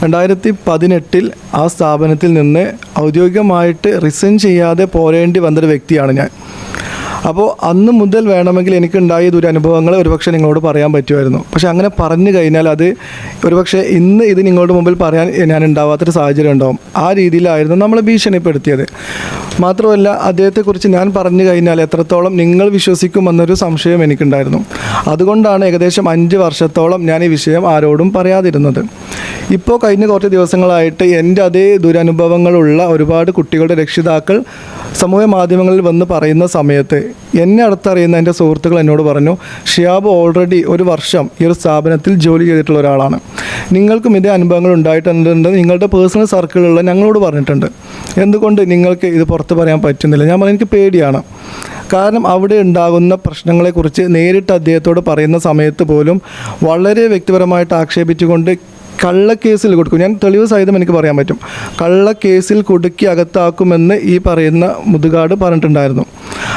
2018 ആ സ്ഥാപനത്തിൽ നിന്ന് ഔദ്യോഗികമായിട്ട് റിസൈൻ ചെയ്യാതെ പോരേണ്ടി വന്നൊരു വ്യക്തിയാണ് ഞാൻ. അപ്പോൾ അന്ന് മുതൽ വേണമെങ്കിൽ എനിക്കുണ്ടായ ദുരനുഭവങ്ങൾ ഒരുപക്ഷെ നിങ്ങളോട് പറയാൻ പറ്റുമായിരുന്നു. പക്ഷെ അങ്ങനെ പറഞ്ഞു കഴിഞ്ഞാൽ അത് ഒരുപക്ഷെ ഇന്ന് ഇത് നിങ്ങളുടെ മുമ്പിൽ പറയാൻ ഞാൻ ഉണ്ടാവാത്തൊരു സാഹചര്യം ഉണ്ടാവും. ആ രീതിയിലായിരുന്നു നമ്മളെ ഭീഷണിപ്പെടുത്തിയത്. മാത്രമല്ല അദ്ദേഹത്തെക്കുറിച്ച് ഞാൻ പറഞ്ഞു കഴിഞ്ഞാൽ എത്രത്തോളം നിങ്ങൾ വിശ്വസിക്കുമെന്നൊരു സംശയം എനിക്കുണ്ടായിരുന്നു. അതുകൊണ്ടാണ് ഏകദേശം 5 വർഷത്തോളം ഞാൻ ഈ വിഷയം ആരോടും പറയാതിരുന്നത്. ഇപ്പോൾ കഴിഞ്ഞ കുറച്ച് ദിവസങ്ങളായിട്ട് എൻ്റെ അതേ ദുരനുഭവങ്ങളുള്ള ഒരുപാട് കുട്ടികളുടെ രക്ഷിതാക്കൾ സമൂഹ മാധ്യമങ്ങളിൽ വന്ന് പറയുന്ന സമയത്ത് എന്നെ അടുത്തറിയുന്ന എൻ്റെ സുഹൃത്തുക്കൾ എന്നോട് പറഞ്ഞു, ഷിയാബ് ഓൾറെഡി 1 വർഷം ഈ ഒരു സ്ഥാപനത്തിൽ ജോലി ചെയ്തിട്ടുള്ള ഒരാളാണ്, നിങ്ങൾക്കും ഇതേ അനുഭവങ്ങൾ ഉണ്ടായിട്ടുണ്ട്, നിങ്ങളുടെ പേഴ്സണൽ സർക്കിളുള്ള ഞങ്ങളോട് പറഞ്ഞിട്ടുണ്ട്, എന്തുകൊണ്ട് നിങ്ങൾക്ക് ഇത് പുറത്ത് പറയാൻ പറ്റുന്നില്ല? ഞാൻ പറഞ്ഞു, എനിക്ക് പേടിയാണ്. കാരണം അവിടെ ഉണ്ടാകുന്ന പ്രശ്നങ്ങളെക്കുറിച്ച് നേരിട്ട് അദ്ദേഹത്തോട് പറയുന്ന സമയത്ത് പോലും വളരെ വ്യക്തിപരമായിട്ട് ആക്ഷേപിച്ചുകൊണ്ട് കള്ളക്കേസിൽ കൊടുക്കും. ഞാൻ തെളിവ് സഹിതം എനിക്ക് പറയാൻ പറ്റും. കള്ളക്കേസിൽ കുടുക്കി അകത്താക്കുമെന്ന് ഈ പറയുന്ന മുതുകാട് പറഞ്ഞിട്ടുണ്ടായിരുന്നു.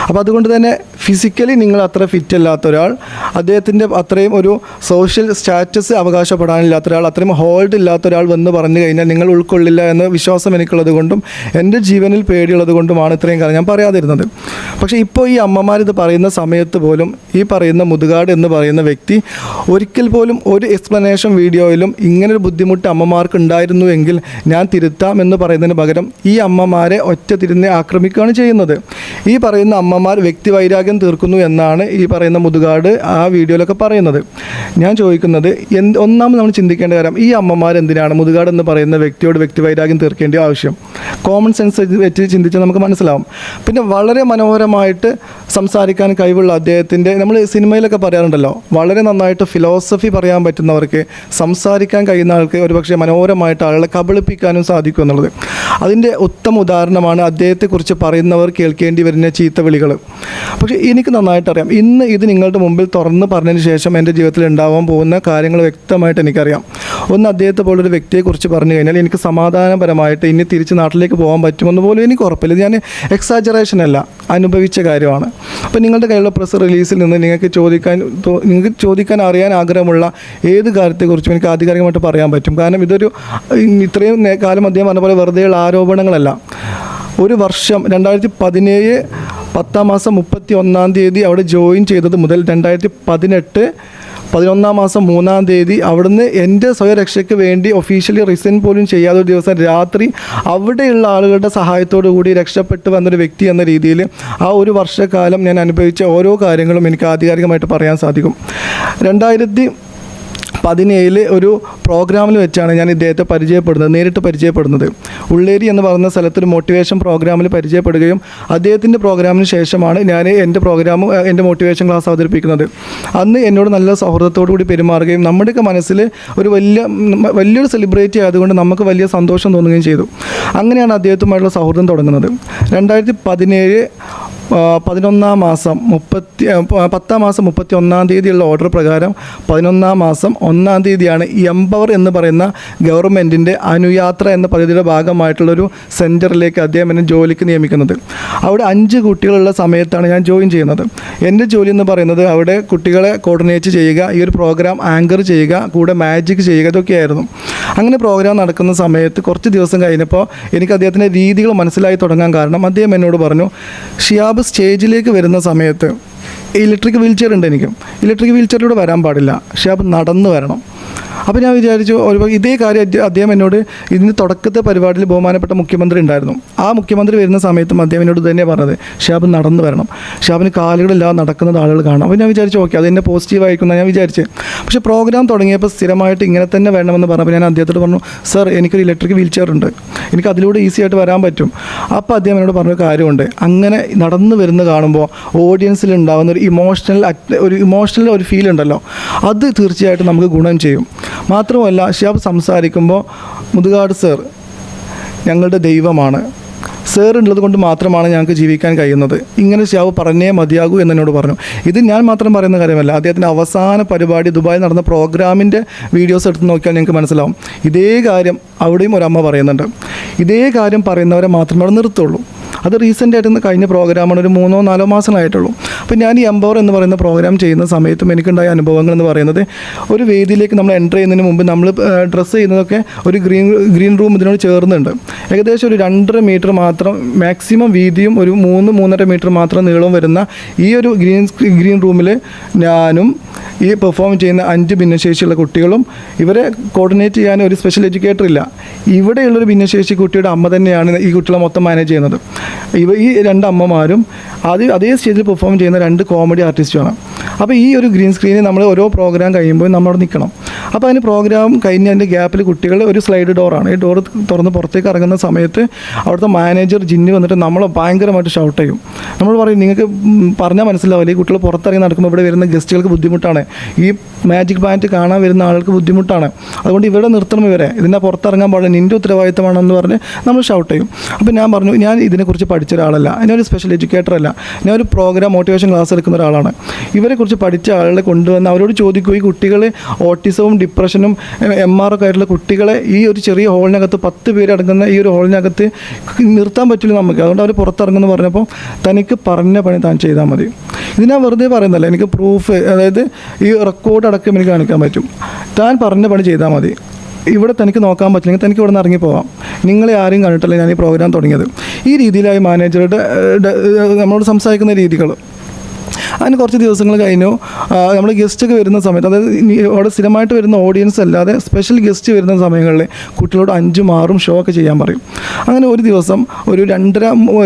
അപ്പോൾ അതുകൊണ്ട് തന്നെ ഫിസിക്കലി നിങ്ങൾ അത്ര ഫിറ്റ് അല്ലാത്ത ഒരാൾ, അദ്ദേഹത്തിൻ്റെ അത്രയും ഒരു സോഷ്യൽ സ്റ്റാറ്റസ് അവകാശപ്പെടാനില്ലാത്ത ഒരാൾ, അത്രയും ഹോൾഡ് ഇല്ലാത്ത ഒരാൾ വന്ന് പറഞ്ഞു കഴിഞ്ഞാൽ നിങ്ങൾ ഉൾക്കൊള്ളില്ല എന്ന വിശ്വാസം എനിക്കുള്ളത് കൊണ്ടും എൻ്റെ ജീവനിൽ പേടിയുള്ളത് കൊണ്ടുമാണ് ഇത്രയും കാലം ഞാൻ പറയാതിരുന്നത്. പക്ഷേ ഇപ്പോൾ ഈ അമ്മമാരിത് പറയുന്ന സമയത്ത് പോലും ഈ പറയുന്ന മുതുകാട് എന്ന് പറയുന്ന വ്യക്തി ഒരിക്കൽ പോലും ഒരു എക്സ്പ്ലനേഷൻ വീഡിയോയിലും ഇങ്ങനൊരു ബുദ്ധിമുട്ട് അമ്മമാർക്ക് ഉണ്ടായിരുന്നു എങ്കിൽ ഞാൻ തിരുത്താം എന്ന് പറയുന്നതിന് പകരം ഈ അമ്മമാരെ ഒറ്റ തിരിഞ്ഞ് ആക്രമിക്കുകയാണ് ചെയ്യുന്നത്. ഈ പറയുന്ന അമ്മമാർ വ്യക്തിവൈരാഗ്യം തീർക്കുന്നു എന്നാണ് ഈ പറയുന്ന മുതുകാട് ആ വീഡിയോയിലൊക്കെ പറയുന്നത്. ഞാൻ ചോദിക്കുന്നത്, ഒന്നാമത് നമ്മൾ ചിന്തിക്കേണ്ട കാര്യം, ഈ അമ്മമാർ എന്തിനാണ് മുതുകാട് എന്ന് പറയുന്ന വ്യക്തിയോട് വ്യക്തിവൈരാഗ്യം തീർക്കേണ്ട ആവശ്യം? കോമൺ സെൻസ് വെച്ച് ചിന്തിച്ചാൽ നമുക്ക് മനസ്സിലാവും. പിന്നെ വളരെ മനോഹരമായിട്ട് സംസാരിക്കാൻ കഴിവുള്ള അദ്ദേഹത്തിൻ്റെ, നമ്മൾ സിനിമയിലൊക്കെ പറയാറുണ്ടല്ലോ, വളരെ നന്നായിട്ട് ഫിലോസഫി പറയാൻ പറ്റുന്നവർക്ക്, സംസാരിക്കാൻ കഴിയുന്ന ആൾക്ക് ഒരുപക്ഷെ മനോഹരമായിട്ട് ആളുകളെ കബളിപ്പിക്കാനും സാധിക്കും എന്നുള്ളത്. അതിൻ്റെ ഉത്തമ ഉദാഹരണമാണ് അദ്ദേഹത്തെക്കുറിച്ച് പറയുന്നവർ കേൾക്കേണ്ടി വരുന്ന ചീത്തവിളികൾ. പക്ഷേ എനിക്ക് നന്നായിട്ട് അറിയാം, ഇന്ന് ഇത് നിങ്ങളുടെ മുമ്പിൽ തുറന്ന് പറഞ്ഞതിന് ശേഷം എൻ്റെ ജീവിതത്തിൽ ഉണ്ടാവാൻ പോകുന്ന കാര്യങ്ങൾ വ്യക്തമായിട്ട് എനിക്കറിയാം. ഒന്ന്, അദ്ദേഹത്തെ പോലൊരു വ്യക്തിയെക്കുറിച്ച് പറഞ്ഞു കഴിഞ്ഞാൽ എനിക്ക് സമാധാനപരമായിട്ട് ഇനി തിരിച്ച് നാട്ടിലേക്ക് പോകാൻ പറ്റുമെന്ന് പോലും എനിക്ക് ഉറപ്പില്ല. ഞാൻ എക്സാജറേഷൻ അല്ല, അനുഭവിച്ച കാര്യമാണ്. അപ്പോൾ നിങ്ങളുടെ കയ്യിലുള്ള പ്രസ് റിലീസിൽ നിന്ന് നിങ്ങൾക്ക് ചോദിക്കാൻ അറിയാൻ ആഗ്രഹമുള്ള ഏത് കാര്യത്തെക്കുറിച്ചും എനിക്ക് ആധികാരികമായിട്ട് പറയാൻ പറ്റും. കാരണം ഇതൊരു ഇത്രയും കാലം അദ്ദേഹം പറഞ്ഞ പോലെ വെറുതെയുള്ള ആരോപണങ്ങളല്ല. 1 വർഷം 2017 10-ാം മാസം 31-ാം തീയതി അവിടെ ജോയിൻ ചെയ്തത് മുതൽ 2018 11-ാം മാസം 3-ാം തീയതി അവിടുന്ന് എൻ്റെ സ്വയരക്ഷയ്ക്ക് വേണ്ടി ഒഫീഷ്യലി റിസൈൻ പോലും ചെയ്യാതെ ഒരു ദിവസം രാത്രി അവിടെയുള്ള ആളുകളുടെ സഹായത്തോടു കൂടി രക്ഷപ്പെട്ടു വന്നൊരു വ്യക്തി എന്ന രീതിയിൽ ആ 1 വർഷക്കാലം ഞാൻ അനുഭവിച്ച ഓരോ കാര്യങ്ങളും എനിക്ക് ആധികാരികമായിട്ട് പറയാൻ സാധിക്കും. 2017 ഒരു പ്രോഗ്രാമിൽ വെച്ചാണ് ഞാൻ ഇദ്ദേഹത്തെ നേരിട്ട് പരിചയപ്പെടുന്നത്. ഉള്ളേരി എന്ന് പറയുന്ന സ്ഥലത്തൊരു മോട്ടിവേഷൻ പ്രോഗ്രാമിൽ പരിചയപ്പെടുകയും അദ്ദേഹത്തിൻ്റെ പ്രോഗ്രാമിന് ശേഷമാണ് ഞാൻ എൻ്റെ മോട്ടിവേഷൻ ക്ലാസ് അവതരിപ്പിക്കുന്നത്. അന്ന് എന്നോട് നല്ല സൗഹൃദത്തോടു കൂടി പെരുമാറുകയും നമ്മുടെയൊക്കെ മനസ്സിൽ ഒരു വലിയൊരു സെലിബ്രിറ്റി ആയതുകൊണ്ട് നമുക്ക് വലിയ സന്തോഷം തോന്നുകയും ചെയ്തു. അങ്ങനെയാണ് അദ്ദേഹത്തുമായിട്ടുള്ള സൗഹൃദം തുടങ്ങുന്നത്. 2017 10-ാം മാസം 31-ാം തീയതിയുള്ള ഓർഡർ പ്രകാരം 11-ാം മാസം 1-ാം തീയതിയാണ് എംപവർ എന്ന് പറയുന്ന ഗവൺമെൻറ്റിൻ്റെ അനുയാത്ര എന്ന പദ്ധതിയുടെ ഭാഗമായിട്ടുള്ളൊരു സെൻറ്ററിലേക്ക് അദ്ദേഹം എന്നെ ജോലിക്ക് നിയമിക്കുന്നത്. അവിടെ 5 കുട്ടികളുള്ള സമയത്താണ് ഞാൻ ജോയിൻ ചെയ്യുന്നത്. എൻ്റെ ജോലി എന്ന് പറയുന്നത് അവിടെ കുട്ടികളെ കോർഡിനേറ്റ് ചെയ്യുക, ഈ ഒരു പ്രോഗ്രാം ആങ്കർ ചെയ്യുക, കൂടെ മാജിക് ചെയ്യുക, ഇതൊക്കെയായിരുന്നു. അങ്ങനെ പ്രോഗ്രാം നടക്കുന്ന സമയത്ത് കുറച്ച് ദിവസം കഴിഞ്ഞപ്പോൾ എനിക്ക് അദ്ദേഹത്തിൻ്റെ രീതികൾ മനസ്സിലായി തുടങ്ങാൻ കാരണം അദ്ദേഹം എന്നോട് പറഞ്ഞു, ഷിയാബ് സ്റ്റേജിലേക്ക് വരുന്ന സമയത്ത് ഇലക്ട്രിക് വീൽ ചെയർ ഉണ്ട്, എനിക്ക് ഇലക്ട്രിക് വീൽ ചെയറിലൂടെ വരാൻ പാടില്ല, ഷിയാബ് നടന്നു വരണം. അപ്പോൾ ഞാൻ വിചാരിച്ചു, ഇതേ കാര്യം അദ്ദേഹം എന്നോട് ഇതിന് തുടക്കത്തെ പരിപാടിയിൽ ബഹുമാനപ്പെട്ട മുഖ്യമന്ത്രി ഉണ്ടായിരുന്നു. ആ മുഖ്യമന്ത്രി വരുന്ന സമയത്തും അദ്ദേഹം എന്നോട് തന്നെ പറഞ്ഞത്, ഷിയാബ് നടന്നു വരണം, ഷിയാബിന് കാലുകളില്ലാതെ നടക്കുന്നത് ആളുകൾ കാണാം. അപ്പോൾ ഞാൻ വിചാരിച്ചു, ഓക്കെ, അതെന്നെ പോസിറ്റീവ് ആയിരിക്കുന്ന ഞാൻ വിചാരിച്ചു. പക്ഷേ പ്രോഗ്രാം തുടങ്ങിയപ്പോൾ സ്ഥിരമായിട്ട് ഇങ്ങനെ തന്നെ വേണമെന്ന് പറഞ്ഞപ്പോൾ ഞാൻ അദ്ദേഹത്തോട് പറഞ്ഞു, സർ, എനിക്കൊരു ഇലക്ട്രിക് വീൽ ചെയർ ഉണ്ട്, എനിക്ക് അതിലൂടെ ഈസി ആയിട്ട് വരാൻ പറ്റും. അപ്പോൾ അദ്ദേഹം എന്നോട് പറഞ്ഞൊരു കാര്യമുണ്ട്, അങ്ങനെ നടന്നു വരുന്ന കാണുമ്പോൾ ഓഡിയൻസിൽ ഉണ്ടാകുന്ന ഒരു ഇമോഷണൽ ഒരു ഫീൽ ഉണ്ടല്ലോ, അത് തീർച്ചയായിട്ടും നമുക്ക് ഗുണം ചെയ്യും. മാത്രമല്ല, ഷിയാബ് സംസാരിക്കുമ്പോൾ, മുതുകാട് സർ ഞങ്ങളുടെ ദൈവമാണ്, സർ ഉള്ളത് കൊണ്ട് മാത്രമാണ് ഞങ്ങൾക്ക് ജീവിക്കാൻ കഴിയുന്നത്, ഇങ്ങനെ ഷിയാബ് പറഞ്ഞേ മതിയാകൂ എന്നോട് പറഞ്ഞു. ഇത് ഞാൻ മാത്രം പറയുന്ന കാര്യമല്ല, അദ്ദേഹത്തിൻ്റെ അവസാന പരിപാടി ദുബായിൽ നടന്ന പ്രോഗ്രാമിൻ്റെ വീഡിയോസ് എടുത്ത് നോക്കിയാൽ നിങ്ങൾക്ക് മനസ്സിലാവും. ഇതേ കാര്യം അവിടെയും ഒരമ്മ പറയുന്നുണ്ട്. ഇതേ കാര്യം പറയുന്നവരെ മാത്രമേ അവിടെ നിർത്തുള്ളൂ. അത് റീസെൻ്റായിട്ട് കഴിഞ്ഞ പ്രോഗ്രാമാണ്, ഒരു 3-4 മാസങ്ങളായിട്ടുള്ളൂ. അപ്പോൾ ഞാൻ ഈ എംപവർ എന്ന് പറയുന്ന പ്രോഗ്രാം ചെയ്യുന്ന സമയത്തും എനിക്കുണ്ടായ അനുഭവങ്ങൾ എന്ന് പറയുന്നത്, ഒരു വേദിയിലേക്ക് നമ്മൾ എൻ്റർ ചെയ്യുന്നതിന് മുമ്പ് നമ്മൾ ഡ്രസ്സ് ചെയ്യുന്നതൊക്കെ ഒരു ഗ്രീൻ റൂം ഇതിനോട് ചേർന്നുണ്ട്. ഏകദേശം ഒരു 2.5 മീറ്റർ മാത്രം മാക്സിമം വീതിയും ഒരു 3-3.5 മീറ്റർ മാത്രം നീളവും വരുന്ന ഈ ഒരു ഗ്രീൻ റൂമിൽ ഞാനും ഈ പെർഫോം ചെയ്യുന്ന 5 ഭിന്നശേഷിയുള്ള കുട്ടികളും, ഇവരെ കോർഡിനേറ്റ് ചെയ്യാൻ ഒരു സ്പെഷ്യൽ എഡ്യൂക്കേറ്റർ ഇല്ല. ഇവിടെയുള്ളൊരു ഭിന്നശേഷി കുട്ടിയുടെ അമ്മ തന്നെയാണ് ഈ കുട്ടികളെ മൊത്തം മാനേജ് ചെയ്യുന്നത്. ഈ 2 അമ്മമാരും അതേ സ്റ്റേജിൽ പെർഫോം ചെയ്യുന്ന 2 കോമഡി ആർട്ടിസ്റ്റുമാണ്. അപ്പോൾ ഈ ഒരു ഗ്രീൻ സ്ക്രീനിൽ നമ്മൾ ഓരോ പ്രോഗ്രാം കഴിയുമ്പോൾ നമ്മളവിടെ നിൽക്കണം. അപ്പോൾ അതിന് പ്രോഗ്രാം കഴിഞ്ഞതിൻ്റെ ഗ്യാപ്പിൽ കുട്ടികൾ, ഒരു സ്ലൈഡ് ഡോറാണ്, ഈ ഡോർ തുറന്ന് പുറത്തേക്ക് ഇറങ്ങുന്ന സമയത്ത് അവിടുത്തെ മാനേജർ ജിന്നി വന്നിട്ട് നമ്മളെ ഭയങ്കരമായിട്ട് ഷൗട്ട് ചെയ്യും. നമ്മൾ പറയും, നിങ്ങൾക്ക് പറഞ്ഞാൽ മനസ്സിലാവില്ല, ഈ കുട്ടികൾ പുറത്തിറങ്ങി നടക്കുമ്പോൾ ഇവിടെ വരുന്ന ഗസ്റ്റുകൾക്ക് ബുദ്ധിമുട്ടാണ്, ഈ മാജിക് ബാൻഡ് കാണാൻ വരുന്ന ആൾക്ക് ബുദ്ധിമുട്ടാണ്, അതുകൊണ്ട് ഇവിടെ നിർത്തണം, ഇതിനെ പുറത്തിറങ്ങാൻ പാടില്ല, നിൻ്റെ ഉത്തരവാദിത്തമാണെന്ന് പറഞ്ഞ് നമ്മൾ ഷൗട്ട് ചെയ്യും. അപ്പോൾ ഞാൻ പറഞ്ഞു, ഞാൻ ഇതിനെക്കുറിച്ച് പഠിച്ച ഒരാളല്ല, ഞാനൊരു സ്പെഷ്യൽ എഡ്യൂക്കേറ്റർ അല്ല, ഞാനൊരു പ്രോഗ്രാം മോട്ടിവേഷൻ ക്ലാസ് എടുക്കുന്ന ഒരാളാണ്. ഇവരെക്കുറിച്ച് പഠിച്ച ആളുകളെ കൊണ്ടുവന്ന് അവരോട് ചോദിക്കും, ഈ കുട്ടികൾ ഓട്ടിസവും ഡിപ്രഷനും MR ഒക്കെ ആയിട്ടുള്ള കുട്ടികളെ ഈ ഒരു ചെറിയ ഹോളിനകത്ത് 10 പേര് അടങ്ങുന്ന ഈ ഒരു ഹോളിനകത്ത് നിർത്താൻ പറ്റില്ല നമുക്ക്, അതുകൊണ്ട് അവർ പുറത്തിറങ്ങുമെന്ന് പറഞ്ഞപ്പോൾ തനിക്ക് പറഞ്ഞ പണി താൻ ചെയ്താൽ മതി. ഇത് ഞാൻ വെറുതെ പറയുന്നല്ല, എനിക്ക് പ്രൂഫ്, അതായത് ഈ റെക്കോർഡ് അടക്കം എനിക്ക് കാണിക്കാൻ പറ്റും. താൻ പറഞ്ഞ പണി ചെയ്താൽ മതി, ഇവിടെ തനിക്ക് നോക്കാൻ പറ്റില്ലെങ്കിൽ തനിക്ക് ഇവിടെ നിന്ന് ഇറങ്ങിപ്പോവാം, നിങ്ങളെ ആരെയും കണ്ടിട്ടല്ല ഞാൻ ഈ പ്രോഗ്രാം തുടങ്ങിയത്. ഈ രീതിയിലായി മാനേജറുടെ നമ്മളോട് സംസാരിക്കുന്ന രീതികൾ. അതിന് കുറച്ച് ദിവസങ്ങൾ കഴിഞ്ഞു. നമ്മൾ ഗസ്റ്റൊക്കെ വരുന്ന സമയത്ത്, അതായത് അവിടെ സ്ഥിരമായിട്ട് വരുന്ന ഓഡിയൻസ് അല്ലാതെ സ്പെഷ്യൽ ഗസ്റ്റ് വരുന്ന സമയങ്ങളിൽ കുട്ടികളോട് 5ഉം 6ഉം ഷോ ഒക്കെ ചെയ്യാൻ പറയും. അങ്ങനെ ഒരു ദിവസം ഒരു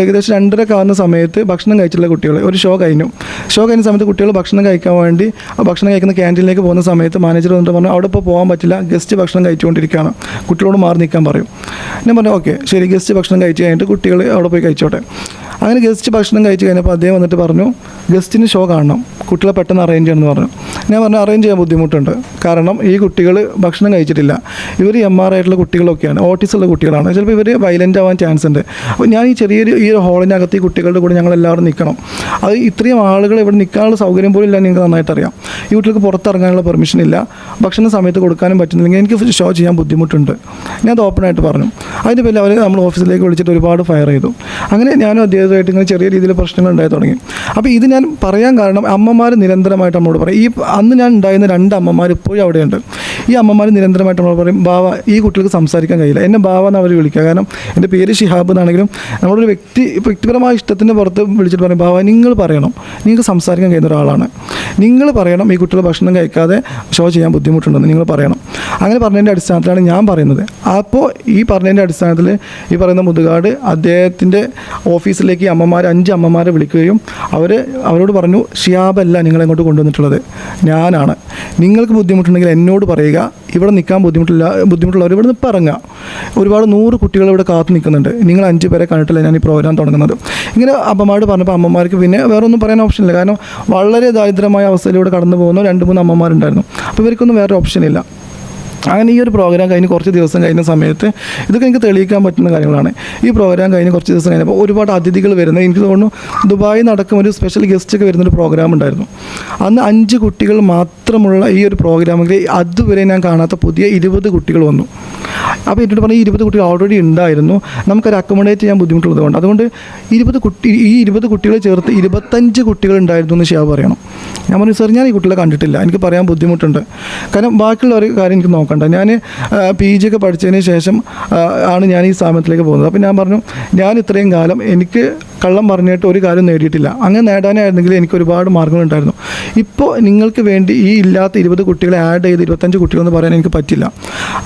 ഏകദേശം 2:30 ആകുന്ന സമയത്ത് ഭക്ഷണം കഴിച്ചിട്ടുള്ള കുട്ടികൾ, ഒരു ഷോ കഴിഞ്ഞു. ഷോ കഴിഞ്ഞ സമയത്ത് കുട്ടികൾ ഭക്ഷണം കഴിക്കാൻ വേണ്ടി ഭക്ഷണം കഴിക്കുന്ന ക്യാൻറ്റീനിലേക്ക് പോകുന്ന സമയത്ത് മാനേജർ വന്നിട്ട് പറഞ്ഞു, അവിടെ ഇപ്പോൾ പോകാൻ പറ്റില്ല, ഗസ്റ്റ് ഭക്ഷണം കഴിച്ചുകൊണ്ടിരിക്കുകയാണ്, കുട്ടികളോട് മാറി നിൽക്കാൻ പറയും. ഞാൻ പറഞ്ഞു, ഓക്കെ ശരി, ഗസ്റ്റ് ഭക്ഷണം കഴിച്ച് കഴിഞ്ഞിട്ട് കുട്ടികൾ അവിടെ പോയി കഴിച്ചോട്ടെ. അങ്ങനെ ഗസ്റ്റ് ഭക്ഷണം കഴിച്ച് കഴിഞ്ഞപ്പോൾ അദ്ദേഹം വന്നിട്ട് പറഞ്ഞു, ഗസ്റ്റിന് ഷോ കാണണം, കുട്ടികളെ പെട്ടെന്ന് അറേഞ്ച് ചെയ്യണമെന്ന് പറഞ്ഞു. ഞാൻ പറഞ്ഞു, അറേഞ്ച് ചെയ്യാൻ ബുദ്ധിമുട്ടുണ്ട്, കാരണം ഈ കുട്ടികൾ ഭക്ഷണം കഴിച്ചിട്ടില്ല, ഇവർ MR ആയിട്ടുള്ള കുട്ടികളൊക്കെയാണ്, ഓട്ടിസം ഉള്ള കുട്ടികളാണ്, ചിലപ്പോൾ ഇവർ വയലൻ്റ് ആവാൻ ചാൻസ് ഉണ്ട്. അപ്പോൾ ഞാൻ ഈ ഒരു ഹോളിനകത്ത് ഈ കുട്ടികളുടെ കൂടെ ഞങ്ങളെല്ലാവരും നിൽക്കണം. അത് ഇത്രയും ആളുകൾ ഇവിടെ നിൽക്കാനുള്ള സൗകര്യം പോലും ഇല്ല, നിങ്ങൾക്ക് നന്നായിട്ട് അറിയാം. ഈ കുട്ടികൾക്ക് പുറത്തിറങ്ങാനുള്ള പെർമിഷൻ ഇല്ല, ഭക്ഷണ സമയത്ത് കൊടുക്കാനും പറ്റുന്നില്ലെങ്കിൽ എനിക്ക് ഷോ ചെയ്യാൻ ബുദ്ധിമുട്ടുണ്ട്. ഞാൻ അത് ഓപ്പണായിട്ട് പറഞ്ഞു. അതിൻ്റെ പേരിൽ അവർ നമ്മൾ ഓഫീസിലേക്ക് വിളിച്ചിട്ട് ഒരുപാട് ഫയർ ചെയ്തു. അങ്ങനെ ഞാനും അദ്ദേഹമായിട്ട് ഇങ്ങനെ ചെറിയ രീതിയിൽ പ്രശ്നങ്ങൾ ഉണ്ടായി തുടങ്ങി. അപ്പോൾ ഇത് ഞാൻ പറയാൻ കാരണം, അമ്മമാർ നിരന്തരമായിട്ട് നമ്മളോട് പറയും, ഈ അന്ന് ഞാൻ ഉണ്ടായിരുന്ന 2 അമ്മമാർ ഇപ്പോഴും അവിടെയുണ്ട്. ഈ അമ്മമാർ നിരന്തരമായിട്ട് നമ്മളോട് പറയും, ബാവ ഈ കുട്ടികൾക്ക് സംസാരിക്കാൻ കഴിയില്ല, എന്നെ ബാവ എന്ന് അവർ വിളിക്കുക, കാരണം എൻ്റെ പേര് ഷിഹാബ് എന്നാണെങ്കിലും നമ്മളൊരു വ്യക്തിപരമായ ഇഷ്ടത്തിൻ്റെ പുറത്ത് വിളിച്ചിട്ട് പറയും, ബാവ നിങ്ങൾ പറയണം, നിങ്ങൾക്ക് സംസാരിക്കാൻ കഴിയുന്ന ഒരാളാണ്, നിങ്ങൾ പറയണം ഈ കുട്ടികൾ ഭക്ഷണം കഴിക്കാതെ ഷോ ചെയ്യാൻ ബുദ്ധിമുട്ടുണ്ടെന്ന് നിങ്ങൾ പറയണം. അങ്ങനെ പറഞ്ഞതിൻ്റെ അടിസ്ഥാനത്തിലാണ് ഞാൻ പറയുന്നത്. അപ്പോൾ ഈ പറഞ്ഞതിൻ്റെ അടിസ്ഥാനത്തിൽ ഈ പറയുന്ന മുതുകാട് അദ്ദേഹത്തിൻ്റെ ഓഫീസിലേക്ക് 5 അമ്മമാരെ വിളിക്കുകയും അവരോട് പറഞ്ഞു, ഷിയാബല്ല നിങ്ങളെങ്ങോട്ട് കൊണ്ടുവന്നിട്ടുള്ളത്, ഞാനാണ്, നിങ്ങൾക്ക് ബുദ്ധിമുട്ടുണ്ടെങ്കിൽ എന്നോട് പറയുക, ഇവിടെ നിൽക്കാൻ ബുദ്ധിമുട്ടുള്ളവർ ഇവിടെ നിന്ന് ഇറങ്ങുക, ഒരുപാട് 100 കുട്ടികൾ ഇവിടെ കാത്തു നിൽക്കുന്നുണ്ട്, നിങ്ങൾ 5 പേരെ കണ്ടിട്ടില്ല ഞാൻ ഈ പ്രോഗ്രാം തുടങ്ങുന്നത്. ഇങ്ങനെ അമ്മമാരോട് പറഞ്ഞപ്പോൾ അമ്മമാർക്ക് പിന്നെ വേറെ ഒന്നും പറയാൻ ഓപ്ഷനില്ല, കാരണം വളരെ ദാരിദ്ര്യമായ അവസ്ഥയിലൂടെ കടന്നു പോകുന്ന 2-3 അമ്മമാരുണ്ടായിരുന്നു. അപ്പോൾ ഇവർക്കൊന്നും വേറെ ഓപ്ഷനില്ല. അങ്ങനെ ഈ ഒരു പ്രോഗ്രാം കഴിഞ്ഞ് കുറച്ച് ദിവസം കഴിഞ്ഞ സമയത്ത് ഇതൊക്കെ എനിക്ക് തെളിയിക്കാൻ പറ്റുന്ന കാര്യങ്ങളാണ്. ഈ പ്രോഗ്രാം കഴിഞ്ഞ് കുറച്ച് ദിവസം കഴിഞ്ഞപ്പോൾ ഒരുപാട് അതിഥികൾ വരുന്നത്, എനിക്ക് തോന്നുന്നു ദുബായിൽ നടക്കും ഒരു സ്പെഷ്യൽ ഗസ്റ്റൊക്കെ വരുന്നൊരു പ്രോഗ്രാം ഉണ്ടായിരുന്നു. അന്ന് 5 കുട്ടികൾ മാത്രമുള്ള ഈ ഒരു പ്രോഗ്രാമിൽ അതുവരെ ഞാൻ കാണാത്ത പുതിയ 20 കുട്ടികൾ വന്നു. അപ്പോൾ എന്നോട് പറഞ്ഞാൽ ഈ 20 കുട്ടികൾ ഓൾറെഡി ഉണ്ടായിരുന്നു, നമുക്കത് അക്കോമഡേറ്റ് ചെയ്യാൻ ബുദ്ധിമുട്ടുള്ളതുകൊണ്ട്, അതുകൊണ്ട് ഈ 20 കുട്ടികളെ ചേർത്ത് 25 കുട്ടികൾ ഉണ്ടായിരുന്നു എന്ന് ഷിയാബ് പറയണം. ഞാൻ പറഞ്ഞു, സാർ ഞാൻ ഈ കുട്ടികളെ കണ്ടിട്ടില്ല, എനിക്ക് പറയാൻ ബുദ്ധിമുട്ടുണ്ട്, കാരണം ബാക്കിയുള്ള ഒരു കാര്യം എനിക്ക് നോക്കണ്ട, ഞാൻ PG ഒക്കെ പഠിച്ചതിന് ശേഷം ആണ് ഞാൻ ഈ സ്ഥാപനത്തിലേക്ക് പോകുന്നത്. അപ്പോൾ ഞാൻ പറഞ്ഞു, ഞാൻ ഇത്രയും കാലം എനിക്ക് കള്ളം പറഞ്ഞിട്ട് ഒരു കാര്യം നേടിയിട്ടില്ല, അങ്ങനെ നേടാനായിരുന്നെങ്കിൽ എനിക്ക് ഒരുപാട് മാർഗ്ഗങ്ങളുണ്ടായിരുന്നു. ഇപ്പോൾ നിങ്ങൾക്ക് വേണ്ടി ഈ ഇല്ലാത്ത 20 കുട്ടികളെ ആഡ് ചെയ്ത് 25 കുട്ടികളെന്ന് പറയാൻ എനിക്ക് പറ്റില്ല.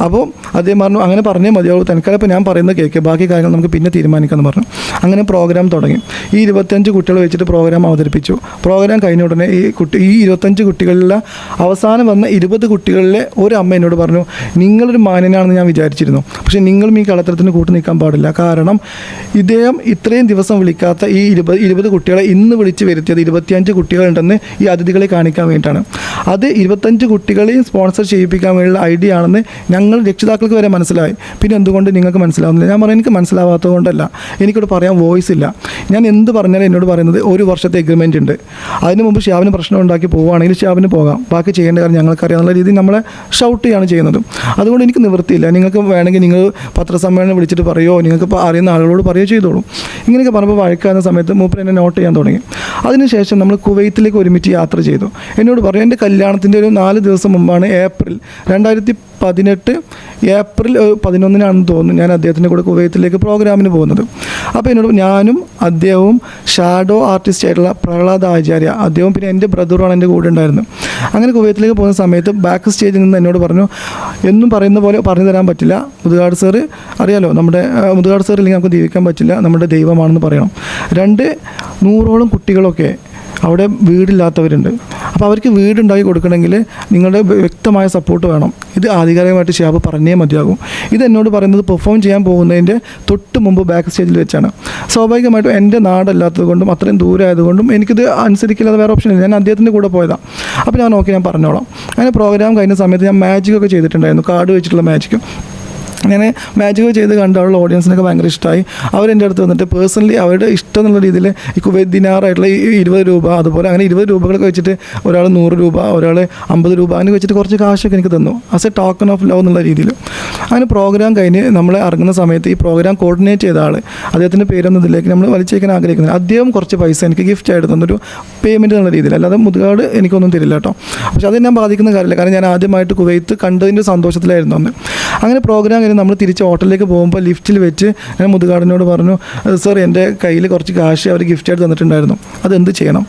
അപ്പോൾ അദ്ദേഹം പറഞ്ഞു, അങ്ങനെ പറഞ്ഞേ മതിയാവുള്ളൂ, തനിക്കാലം ഇപ്പോൾ ഞാൻ പറയുന്നത് കേൾക്ക്, ബാക്കി കാര്യങ്ങൾ നമുക്ക് പിന്നെ തീരുമാനിക്കാമെന്ന് പറഞ്ഞു. അങ്ങനെ പ്രോഗ്രാം തുടങ്ങി. ഈ 25 കുട്ടികളെ വെച്ചിട്ട് പ്രോഗ്രാം അവതരിപ്പിച്ചു. പ്രോഗ്രാം കഴിഞ്ഞ ഉടനെ ഈ 25 കുട്ടികളിലെ അവസാനം വന്ന 20 കുട്ടികളിലെ ഒരു അമ്മ എന്നോട് പറഞ്ഞു, നിങ്ങളൊരു മാന്യനാണെന്ന് ഞാൻ വിചാരിച്ചിരുന്നു, പക്ഷേ നിങ്ങളും ഈ കളത്തരത്തിന് കൂട്ടു നിൽക്കാൻ പാടില്ല, കാരണം ഇദ്ദേഹം ഇത്രയും ദിവസം വിളിക്കാൻ കാണിക്കാത്ത ഈ 20 കുട്ടികളെ ഇന്ന് വിളിച്ച് വരുത്തിയത് 25 കുട്ടികളുണ്ടെന്ന് ഈ അതിഥികളെ കാണിക്കാൻ വേണ്ടിയിട്ടാണ്. അത് 25 കുട്ടികളെയും സ്പോൺസർ ചെയ്യിപ്പിക്കാൻ വേണ്ടിയുള്ള ഐഡിയ ആണെന്ന് ഞങ്ങൾ രക്ഷിതാക്കൾക്ക് വരെ മനസ്സിലായി. പിന്നെ എന്തുകൊണ്ട് നിങ്ങൾക്ക് മനസ്സിലാവുന്നില്ല? ഞാൻ പറയാം, എനിക്ക് മനസ്സിലാവാത്തത് കൊണ്ടല്ല, എനിക്കിവിടെ പറയാൻ വോയിസ് ഇല്ല. ഞാൻ എന്ത് പറഞ്ഞാലും എന്നോട് പറയുന്നത് 1 വർഷത്തെ എഗ്രിമെൻ്റ് ഉണ്ട്, അതിന് മുമ്പ് ഷിയാബിന് പ്രശ്നം ഉണ്ടാക്കി പോവുകയാണെങ്കിൽ ഷിയാബിന് പോകാം, ബാക്കി ചെയ്യേണ്ട കാര്യം ഞങ്ങൾക്കറിയാവുന്ന രീതിയിൽ നമ്മളെ ഷൗട്ട് ചെയ്യുകയാണ് ചെയ്യുന്നത്. അതുകൊണ്ട് എനിക്ക് നിവൃത്തിയില്ല. നിങ്ങൾക്ക് വേണമെങ്കിൽ നിങ്ങൾ പത്രസമ്മേളനം വിളിച്ചിട്ട് പറയുമോ, നിങ്ങൾക്ക് ഇപ്പോൾ അറിയുന്ന ആളുകളോട് പറയുകയോ ചെയ്തോളൂ. ഇങ്ങനെയൊക്കെ പറഞ്ഞപ്പോൾ വഴക്കാവുന്ന സമയത്ത് മൂപ്പർ എന്നെ നോട്ട് ചെയ്യാൻ തുടങ്ങി. അതിനുശേഷം നമ്മൾ കുവൈത്തിലേക്ക് ഒരുമിച്ച് യാത്ര ചെയ്തു. എന്നോട് പറയും, എൻ്റെ കല്യാണത്തിൻ്റെ ഒരു 4 ദിവസം മുമ്പാണ്, ഏപ്രിൽ 2018 ഏപ്രിൽ 11-നാണെന്ന് തോന്നുന്നു, ഞാൻ അദ്ദേഹത്തിൻ്റെ കൂടെ കുവൈത്തിലേക്ക് പ്രോഗ്രാമിന് പോകുന്നത്. അപ്പോൾ എന്നോട് ഞാനും അദ്ദേഹവും ഷാഡോ ആർട്ടിസ്റ്റ് ആയിട്ടുള്ള പ്രഹ്ലാദ് ആചാര്യ, അദ്ദേഹവും പിന്നെ എൻ്റെ ബ്രദറുമാണ് എൻ്റെ കൂടെ ഉണ്ടായിരുന്നത്. അങ്ങനെ കുവൈത്തിലേക്ക് പോകുന്ന സമയത്ത് ബാക്ക് സ്റ്റേജിൽ നിന്ന് എന്നോട് പറഞ്ഞു, എന്നും പറയുന്ന പോലെ പറഞ്ഞു തരാൻ പറ്റില്ല, മുതുകാട് സാറ് അറിയാലോ, നമ്മുടെ മുതുകാട് സാർ ഇല്ലെങ്കിൽ നമുക്ക് ജീവിക്കാൻ പറ്റില്ല, നമ്മുടെ ദൈവമാണെന്ന് പറയണം. 200ഓളം കുട്ടികളൊക്കെ അവിടെ വീടില്ലാത്തവരുണ്ട്. അപ്പോൾ അവർക്ക് വീടുണ്ടാക്കി കൊടുക്കണമെങ്കിൽ നിങ്ങളുടെ വ്യക്തമായ സപ്പോർട്ട് വേണം. ഇത് ആധികാരികമായിട്ട് ഷിയാബ് പറഞ്ഞേ മതിയാകും. ഇത് എന്നോട് പറയുന്നത് പെർഫോം ചെയ്യാൻ പോകുന്നതിൻ്റെ തൊട്ട് മുമ്പ് ബാക്ക് സ്റ്റേജിൽ വെച്ചാണ്. സ്വാഭാവികമായിട്ടും എൻ്റെ നാടല്ലാത്തത് കൊണ്ടും അത്രയും ദൂരമായതുകൊണ്ടും എനിക്കിത് അനുസരിക്കില്ലാതെ വേറെ ഓപ്ഷൻ ഇല്ല. ഞാൻ അദ്ദേഹത്തിൻ്റെ കൂടെ പോയതാണ്. അപ്പോൾ ഞാൻ ഓക്കെ, ഞാൻ പറഞ്ഞോളാം. അങ്ങനെ പ്രോഗ്രാം കഴിഞ്ഞ സമയത്ത് ഞാൻ മാജിക്കൊക്കെ ചെയ്തിട്ടുണ്ടായിരുന്നു, കാർഡ് വെച്ചിട്ടുള്ള മാജിക്ക്. ഞാൻ മാജിക് ചെയ്ത് കണ്ട അവളുടെ ഓഡിയൻസിനൊക്കെ ഭയങ്കര ഇഷ്ടമായി. അവരെൻ്റെ അടുത്ത് വന്നിട്ട് പേഴ്സണലി അവരുടെ ഇഷ്ടം എന്നുള്ള രീതിയിൽ ഈ കുവൈത്ത് ദിനാറായിട്ടുള്ള ഈ 20 രൂപ, അതുപോലെ അങ്ങനെ 20 രൂപകളൊക്കെ വെച്ചിട്ട് ഒരാൾ 100 രൂപ, ഒരാൾ 50 രൂപ, അങ്ങനെ വെച്ചിട്ട് കുറച്ച് കാശൊക്കെ എനിക്ക് തന്നു as a token of love എന്നുള്ള രീതിയിൽ. അങ്ങനെ പ്രോഗ്രാം കഴിഞ്ഞ് നമ്മൾ ഇറങ്ങുന്ന സമയത്ത് ഈ പ്രോഗ്രാം കോർഡിനേറ്റ് ചെയ്ത ആൾ, അദ്ദേഹത്തിൻ്റെ പേരൊന്നും ഇതിലേക്ക് നമ്മൾ വലിച്ചേക്കാൻ ആഗ്രഹിക്കുന്നില്ല, അദ്ദേഹം കുറച്ച് പൈസ എനിക്ക് ഗിഫ്റ്റ് ആയിട്ട് തന്നൊരു പേയ്മെൻറ്റ് എന്നുള്ള രീതിയിൽ, അല്ലാതെ മുതുകാട് എനിക്കൊന്നും തരില്ല കേട്ടോ. പക്ഷേ അത് ഞാൻ ബാധിക്കുന്ന കാര്യമില്ല, കാരണം ഞാൻ ആദ്യമായിട്ട് കുവൈത്ത് കണ്ടതിൻ്റെ സന്തോഷത്തിലായിരുന്നു അന്ന്. അങ്ങനെ പ്രോഗ്രാം കഴിഞ്ഞ് നമ്മൾ തിരിച്ച് ഹോട്ടലിലേക്ക് പോകുമ്പോൾ ലിഫ്റ്റിൽ വെച്ച് ഞാൻ മുതുകാടിനോട് പറഞ്ഞു, സർ എൻ്റെ കയ്യിൽ കുറച്ച് കാശ് അവർ ഗിഫ്റ്റായിട്ട് തന്നിട്ടുണ്ടായിരുന്നു, അതെന്ത് ചെയ്യണം?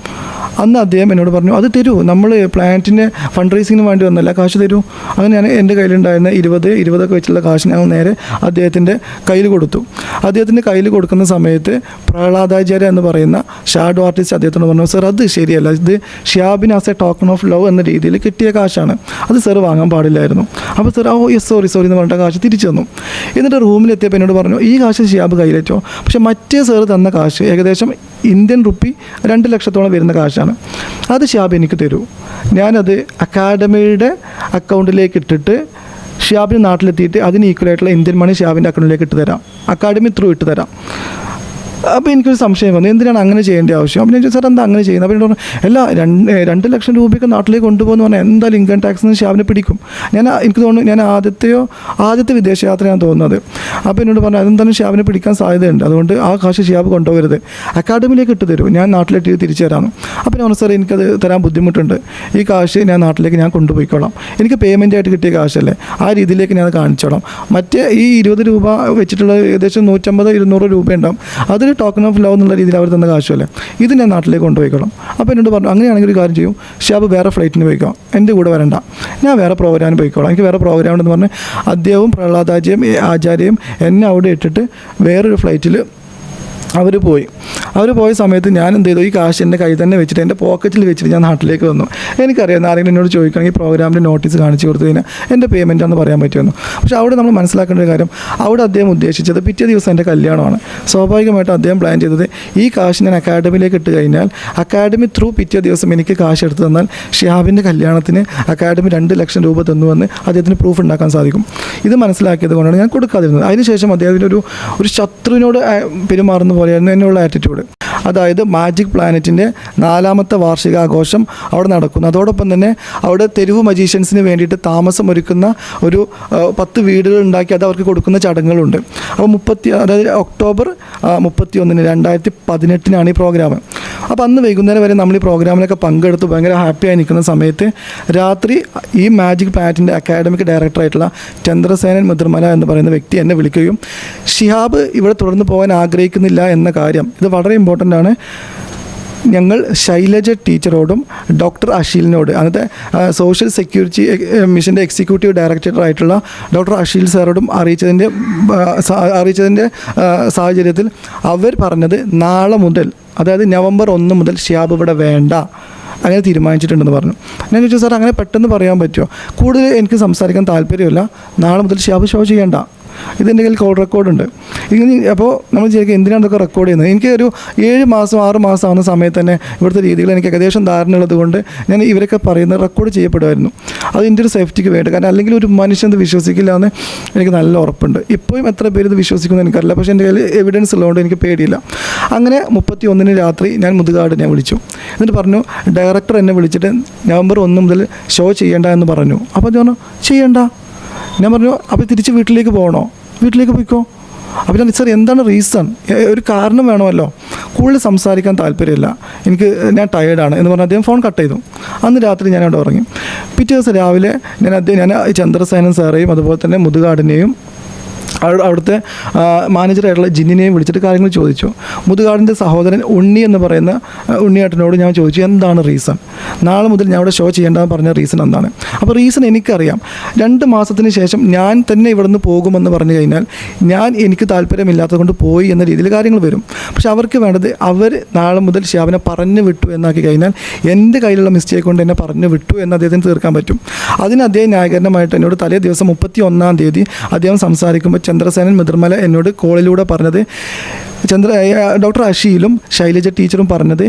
അന്ന് അദ്ദേഹം എന്നോട് പറഞ്ഞു, അത് തരൂ, നമ്മൾ പ്ലാന്റിൻ്റെ ഫണ്ട് റൈസിങ്ങിന് വേണ്ടി വന്നല്ല, കാശ് തരൂ. അങ്ങനെ ഞാൻ എൻ്റെ കയ്യിലുണ്ടായിരുന്ന 20 വെച്ചുള്ള കാശ് ഞങ്ങൾ നേരെ അദ്ദേഹത്തിൻ്റെ കയ്യിൽ കൊടുത്തു. അദ്ദേഹത്തിൻ്റെ കയ്യിൽ കൊടുക്കുന്ന സമയത്ത് പ്രഹ്ലാദാചാര്യ എന്ന് പറയുന്ന ഷാഡോ ആർട്ടിസ്റ്റ് അദ്ദേഹത്തോട് പറഞ്ഞു, സർ അത് ശരിയല്ല, ഇത് ഷിയാബിന് as a token of love എന്ന രീതിയിൽ കിട്ടിയ കാശാണ്, അത് സർ വാങ്ങാൻ പാടില്ലായിരുന്നു. അപ്പോൾ സർ യെസ് സോറി എന്ന് പറഞ്ഞിട്ട് കാശ് തിരിച്ചു തന്നു. എന്നിട്ട് റൂമിലെത്തിയപ്പോൾ എന്നോട് പറഞ്ഞു, ഈ കാശ് ഷിയാബ് കയ്യിലേറ്റോ, പക്ഷേ മറ്റേ സർ തന്ന കാശ് ഏകദേശം ഇന്ത്യൻ റുപ്പി 2 ലക്ഷത്തോളം വരുന്ന കാശാണ്, അത് ഷിയാബ് എനിക്ക് തരൂ, ഞാനത് അക്കാഡമിയുടെ അക്കൗണ്ടിലേക്ക് ഇട്ടിട്ട് ഷിയാബിന് നാട്ടിലെത്തിയിട്ട് അതിന് ഈക്വലായിട്ടുള്ള ഇന്ത്യൻ മണി ഷിയാബിൻ്റെ അക്കൗണ്ടിലേക്ക് ഇട്ട് തരാം, അക്കാഡമി ത്രൂ ഇട്ട് തരാം. അപ്പോൾ എനിക്കൊരു സംശയം വന്നു, എന്തിനാണ് അങ്ങനെ ചെയ്യേണ്ട ആവശ്യം? അപ്പോൾ ഞാൻ ചോദിച്ചു, സാർ എന്താ അങ്ങനെ ചെയ്യുന്നത്? അപ്പോൾ എന്നോട് എല്ലാ 2 ലക്ഷം രൂപയ്ക്ക് നാട്ടിലേക്ക് കൊണ്ടുപോകുന്ന പറഞ്ഞാൽ എന്തായാലും ഇൻകം ടാക്സിന് ഷിയാബിനെ പിടിക്കും. എനിക്ക് തോന്നുന്നു ഞാൻ ആദ്യത്തെ വിദേശയാത്രയാണ് തോന്നുന്നത്. അപ്പോൾ എന്നോട് പറഞ്ഞു, അതെന്തായാലും ഷിയാബിനെ പിടിക്കാൻ സാധ്യതയുണ്ട്, അതുകൊണ്ട് ആ കാശ് ഷിയാബ് കൊണ്ടുപോകരുത്, അക്കാഡമിയിലേക്ക് ഇട്ട് തരൂ, ഞാൻ നാട്ടിലേക്ക് തിരിച്ചു തരാമെന്ന്. അപ്പോൾ ഞാൻ സാർ എനിക്കത് തരാൻ ബുദ്ധിമുട്ടുണ്ട്, ഈ കാശ് ഞാൻ നാട്ടിലേക്ക് ഞാൻ കൊണ്ടുപോയിക്കോളാം, എനിക്ക് പേയ്മെൻ്റ് ആയിട്ട് കിട്ടിയ കാശല്ലേ, ആ രീതിയിലേക്ക് ഞാൻ കാണിച്ചോളാം. മറ്റേ ഈ 20 രൂപ വെച്ചിട്ടുള്ള ഏകദേശം 150-200 രൂപ ഉണ്ടാവും, അതൊരു ടോക്കൺ ഓഫ് ലവ് എന്നുള്ള രീതിയിൽ അവർ തന്ന കാശല്ലേ, ഇത് ഞാൻ നാട്ടിലേക്ക് കൊണ്ടുപോയിക്കോളാം. അപ്പോൾ എന്നോട് പറഞ്ഞു, അങ്ങനെയാണെങ്കിൽ ഒരു കാര്യം ചെയ്യും, ഷിയാബ് വേറെ ഫ്ലൈറ്റിന് പോയിക്കോ, എൻ്റെ കൂടെ വരണ്ട, ഞാൻ വേറെ പ്രോഗ്രാമിന് പോയിക്കോളാം, എനിക്ക് വേറെ പ്രോഗ്രാം ഉണ്ടെന്ന് പറഞ്ഞ് അദ്ദേഹവും പ്രഹ്ലാദാചാര്യയും എന്നെ അവിടെ ഇട്ടിട്ട് വേറൊരു ഫ്ലൈറ്റിൽ അവർ പോയ സമയത്ത് ഞാൻ എന്ത് ചെയ്തു, ഈ കാശ് എൻ്റെ കയ്യിൽ തന്നെ വെച്ചിട്ട് എൻ്റെ പോക്കറ്റിൽ വെച്ചിട്ട് ഞാൻ നാട്ടിലേക്ക് വന്നു. എനിക്കറിയാം ആരെങ്കിലും എന്നോട് ചോദിക്കുകയാണെങ്കിൽ ഈ പ്രോഗ്രാമിൻ്റെ നോട്ടീസ് കാണിച്ചു കൊടുത്തു കഴിഞ്ഞാൽ എൻ്റെ പേയ്മെൻ്റ് ആണെന്ന് പറയാൻ പറ്റുമെന്ന്. പക്ഷേ അവിടെ നമ്മൾ മനസ്സിലാക്കേണ്ട ഒരു കാര്യം, അവിടെ അദ്ദേഹം ഉദ്ദേശിച്ചത് പിറ്റേ ദിവസം എൻ്റെ കല്യാണമാണ്. സ്വാഭാവികമായിട്ടും അദ്ദേഹം പ്ലാൻ ചെയ്തത് ഈ കാശ് ഞാൻ അക്കാഡമിയിലേക്ക് ഇട്ട് കഴിഞ്ഞാൽ അക്കാഡമി ത്രൂ പിറ്റേ ദിവസം എനിക്ക് കാശ് എടുത്ത് തന്നാൽ ഷിയാബിൻ്റെ കല്യാണത്തിന് അക്കാഡമി 2 ലക്ഷം രൂപ തന്നുവെന്ന് അദ്ദേഹത്തിന് പ്രൂഫ് ഉണ്ടാക്കാൻ സാധിക്കും. ഇത് മനസ്സിലാക്കിയത് കൊണ്ടാണ് ഞാൻ കൊടുക്കാതിരുന്നത്. അതിനുശേഷം അദ്ദേഹത്തിന് ഒരു ശത്രുവിനോട് പെരുമാറുന്ന പോലെയായിരുന്നു എന്നുള്ള ആറ്റിറ്റ്യൂഡ്. അതായത് മാജിക് പ്ലാനറ്റിൻ്റെ 4ാമത്തെ വാർഷികാഘോഷം അവിടെ നടക്കുന്നു. അതോടൊപ്പം തന്നെ അവിടെ തെരുവ് മജീഷ്യൻസിന് വേണ്ടിയിട്ട് താമസം ഒരുക്കുന്ന ഒരു 10 വീടുകൾ ഉണ്ടാക്കി അത് അവർക്ക് കൊടുക്കുന്ന ചടങ്ങുകളുണ്ട്. അപ്പോൾ അതായത് ഒക്ടോബർ 31, 2018 ഈ പ്രോഗ്രാം. അപ്പോൾ അന്ന് വൈകുന്നേരം വരെ നമ്മൾ ഈ പ്രോഗ്രാമിലൊക്കെ പങ്കെടുത്ത് ഭയങ്കര ഹാപ്പിയായി നിൽക്കുന്ന സമയത്ത് രാത്രി ഈ മാജിക് പ്ലാനറ്റിൻ്റെ അക്കാഡമിക് ഡയറക്ടറായിട്ടുള്ള ചന്ദ്രസേനൻ മുദ്രമല എന്ന് പറയുന്ന വ്യക്തി എന്നെ വിളിക്കുകയും, ഷിഹാബ് ഇവിടെ തുടർന്ന് പോകാൻ ആഗ്രഹിക്കുന്നില്ല എന്ന കാര്യം, ഇത് വളരെ ഇമ്പോർട്ടൻ്റ് ആണ്, ഞങ്ങൾ ശൈലജ ടീച്ചറോടും ഡോക്ടർ അഷീലിനോട്, അന്നത്തെ സോഷ്യൽ സെക്യൂരിറ്റി മിഷൻ്റെ എക്സിക്യൂട്ടീവ് ഡയറക്ടറായിട്ടുള്ള ഡോക്ടർ അഷീൽ സാറോടും അറിയിച്ചതിൻ്റെ സാഹചര്യത്തിൽ അവർ പറഞ്ഞത് നാളെ മുതൽ, അതായത് നവംബർ 1 മുതൽ ഷിയാബ് ഇവിടെ വേണ്ട, അങ്ങനെ തീരുമാനിച്ചിട്ടുണ്ടെന്ന് പറഞ്ഞു. ഞാൻ ചോദിച്ചു, സാർ അങ്ങനെ പെട്ടെന്ന് പറയാൻ പറ്റുമോ? കൂടുതൽ എനിക്ക് സംസാരിക്കാൻ താല്പര്യമില്ല, നാളെ മുതൽ ഷിയാബ് ഷോ ചെയ്യേണ്ട, ഇതിൻ്റെ കയ്യിൽ കോൾ റെക്കോർഡുണ്ട്. ഇങ്ങനെ അപ്പോൾ നമ്മൾ വിചാരിക്കും എന്തിനാണ് ഇതൊക്കെ റെക്കോർഡ് ചെയ്യുന്നത്. എനിക്ക് ഒരു 7 മാസം 6 മാസം ആവുന്ന സമയത്ത് തന്നെ ഇവിടുത്തെ രീതികൾ എനിക്ക് ഏകദേശം ധാരണ ഉള്ളത് കൊണ്ട് ഞാൻ ഇവരൊക്കെ പറയുന്നത് റെക്കോർഡ് ചെയ്യപ്പെടുമായിരുന്നു. അത് എൻ്റെ ഒരു സേഫ്റ്റിക്ക് വേണ്ടി. കാരണം അല്ലെങ്കിൽ ഒരു മനുഷ്യൻ ഇത് വിശ്വസിക്കില്ല എന്ന് എനിക്ക് നല്ല ഉറപ്പുണ്ട്. ഇപ്പോഴും എത്ര പേര് ഇത് വിശ്വസിക്കുമെന്ന് എനിക്കറിയില്ല. പക്ഷേ എൻ്റെ കയ്യിൽ എവിഡൻസ് ഉള്ളതുകൊണ്ട് എനിക്ക് പേടിയില്ല. അങ്ങനെ 31 രാത്രി ഞാൻ മുതുകാടിനെ വിളിച്ചു. എന്നിട്ട് പറഞ്ഞു, ഡയറക്ടർ എന്നെ വിളിച്ചിട്ട് നവംബർ 1 മുതൽ ഷോ ചെയ്യേണ്ട എന്ന് പറഞ്ഞു. അപ്പോൾ ഞാൻ പറഞ്ഞു ചെയ്യണ്ട. ഞാൻ പറഞ്ഞു അപ്പോൾ തിരിച്ച് വീട്ടിലേക്ക് പോകണോ? വീട്ടിലേക്ക് പോയിക്കോ. അപ്പോൾ ഞാൻ സാർ എന്താണ് റീസൺ? ഒരു കാരണം വേണമല്ലോ. കൂടുതൽ സംസാരിക്കാൻ താല്പര്യമില്ല, ഞാൻ ടയേർഡാണ് എന്ന് പറഞ്ഞാൽ അദ്ദേഹം ഫോൺ കട്ട് ചെയ്തു. അന്ന് രാത്രി ഞാൻ അവിടെ ഉറങ്ങി. പിറ്റേ ദിവസം രാവിലെ ഞാൻ ചന്ദ്രസേനൻ സാറേയും അതുപോലെ തന്നെ മുതുകാടിനെയും അവിടുത്തെ മാനേജറായിട്ടുള്ള ജിന്നിനെയും വിളിച്ചിട്ട് കാര്യങ്ങൾ ചോദിച്ചു. മുതുകാടിൻ്റെ സഹോദരൻ ഉണ്ണി എന്ന് പറയുന്ന ഉണ്ണിയേട്ടനോട് ഞാൻ ചോദിച്ചു, എന്താണ് റീസൺ? നാളെ മുതൽ ഞാൻ അവിടെ ഷോ ചെയ്യേണ്ടതെന്ന് പറഞ്ഞ റീസൺ എന്താണ്? അപ്പോൾ റീസൺ എനിക്കറിയാം. 2 മാസത്തിന് ശേഷം ഞാൻ തന്നെ ഇവിടെ നിന്ന് പോകുമെന്ന് പറഞ്ഞു കഴിഞ്ഞാൽ എനിക്ക് താല്പര്യമില്ലാത്തത് കൊണ്ട് പോയി എന്ന രീതിയിൽ കാര്യങ്ങൾ വരും. പക്ഷെ അവർക്ക് വേണ്ടത് അവർ നാളെ മുതൽ ഷിഹാബിനെ പറഞ്ഞു വിട്ടു എന്നാക്കി കഴിഞ്ഞാൽ എൻ്റെ കയ്യിലുള്ള മിസ്റ്റേക്ക് കൊണ്ട് എന്നെ പറഞ്ഞു വിട്ടു എന്ന് അദ്ദേഹത്തിന് തീർക്കാൻ പറ്റും. അതിന് അദ്ദേഹം ന്യായീകരണമായിട്ട് എന്നോട് തലേ ദിവസം 31-ാം തീയതി അദ്ദേഹം സംസാരിക്കുമ്പോൾ ചന്ദ്രസേനൻ മുതിർമല എന്നോട് കോളിലൂടെ പറഞ്ഞത്, ഡോക്ടർ അഷീലും ശൈലജ ടീച്ചറും പറഞ്ഞത്,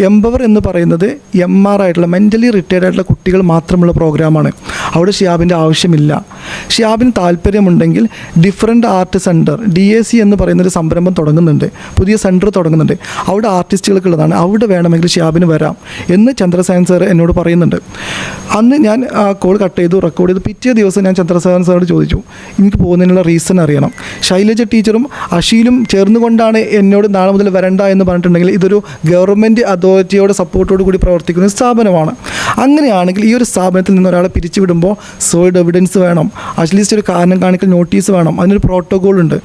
എംപവർ എന്ന് പറയുന്നത് MR ആയിട്ടുള്ള മെൻ്റലി റിട്ടയർഡ് ആയിട്ടുള്ള കുട്ടികൾ മാത്രമുള്ള പ്രോഗ്രാമാണ്. അവിടെ ഷിഹാബിൻ്റെ ആവശ്യമില്ല. ഷിഹാബിന് താല്പര്യമുണ്ടെങ്കിൽ ഡിഫറൻറ്റ് ആർട്ട് സെൻറ്റർ DAC എന്ന് പറയുന്നൊരു സംരംഭം തുടങ്ങുന്നുണ്ട്, പുതിയ സെൻറ്റർ തുടങ്ങുന്നുണ്ട്. അവിടെ ആർട്ടിസ്റ്റുകൾക്കുള്ളതാണ്, അവിടെ വേണമെങ്കിൽ ഷിഹാബിന് വരാം എന്ന് ചന്ദ്രസേനൻ സാർ എന്നോട് പറയുന്നുണ്ട്. അന്ന് ഞാൻ ആ കോൾ കട്ട് ചെയ്തു, റെക്കോർഡ് ചെയ്തു. പിറ്റേ ദിവസം ഞാൻ ചന്ദ്രസേനൻ സാറോട് ചോദിച്ചു, എനിക്ക് പോകുന്നതിനുള്ള റീസൺ അറിയണം. ശൈലജ ടീച്ചറും അഷീലും ചേർന്നുകൊണ്ടാണ് എന്നോട് നാളെ മുതൽ വരണ്ട എന്ന് പറഞ്ഞിട്ടുണ്ടെങ്കിൽ ഇതൊരു ഗവൺമെൻറ് അതോറിറ്റിയോടെ സപ്പോർട്ടോട് കൂടി പ്രവർത്തിക്കുന്ന സ്ഥാപനമാണ്. അങ്ങനെയാണെങ്കിൽ ഈ ഒരു സ്ഥാപനത്തിൽ നിന്ന് ഒരാളെ പിരിച്ചുവിടുമ്പോൾ സോയിഡ് എവിഡൻസ് വേണം, അറ്റ്ലീസ്റ്റ് ഒരു കാരണം കാണിക്കൽ നോട്ടീസ് വേണം, അതിനൊരു പ്രോട്ടോകോൾ ഉണ്ട്.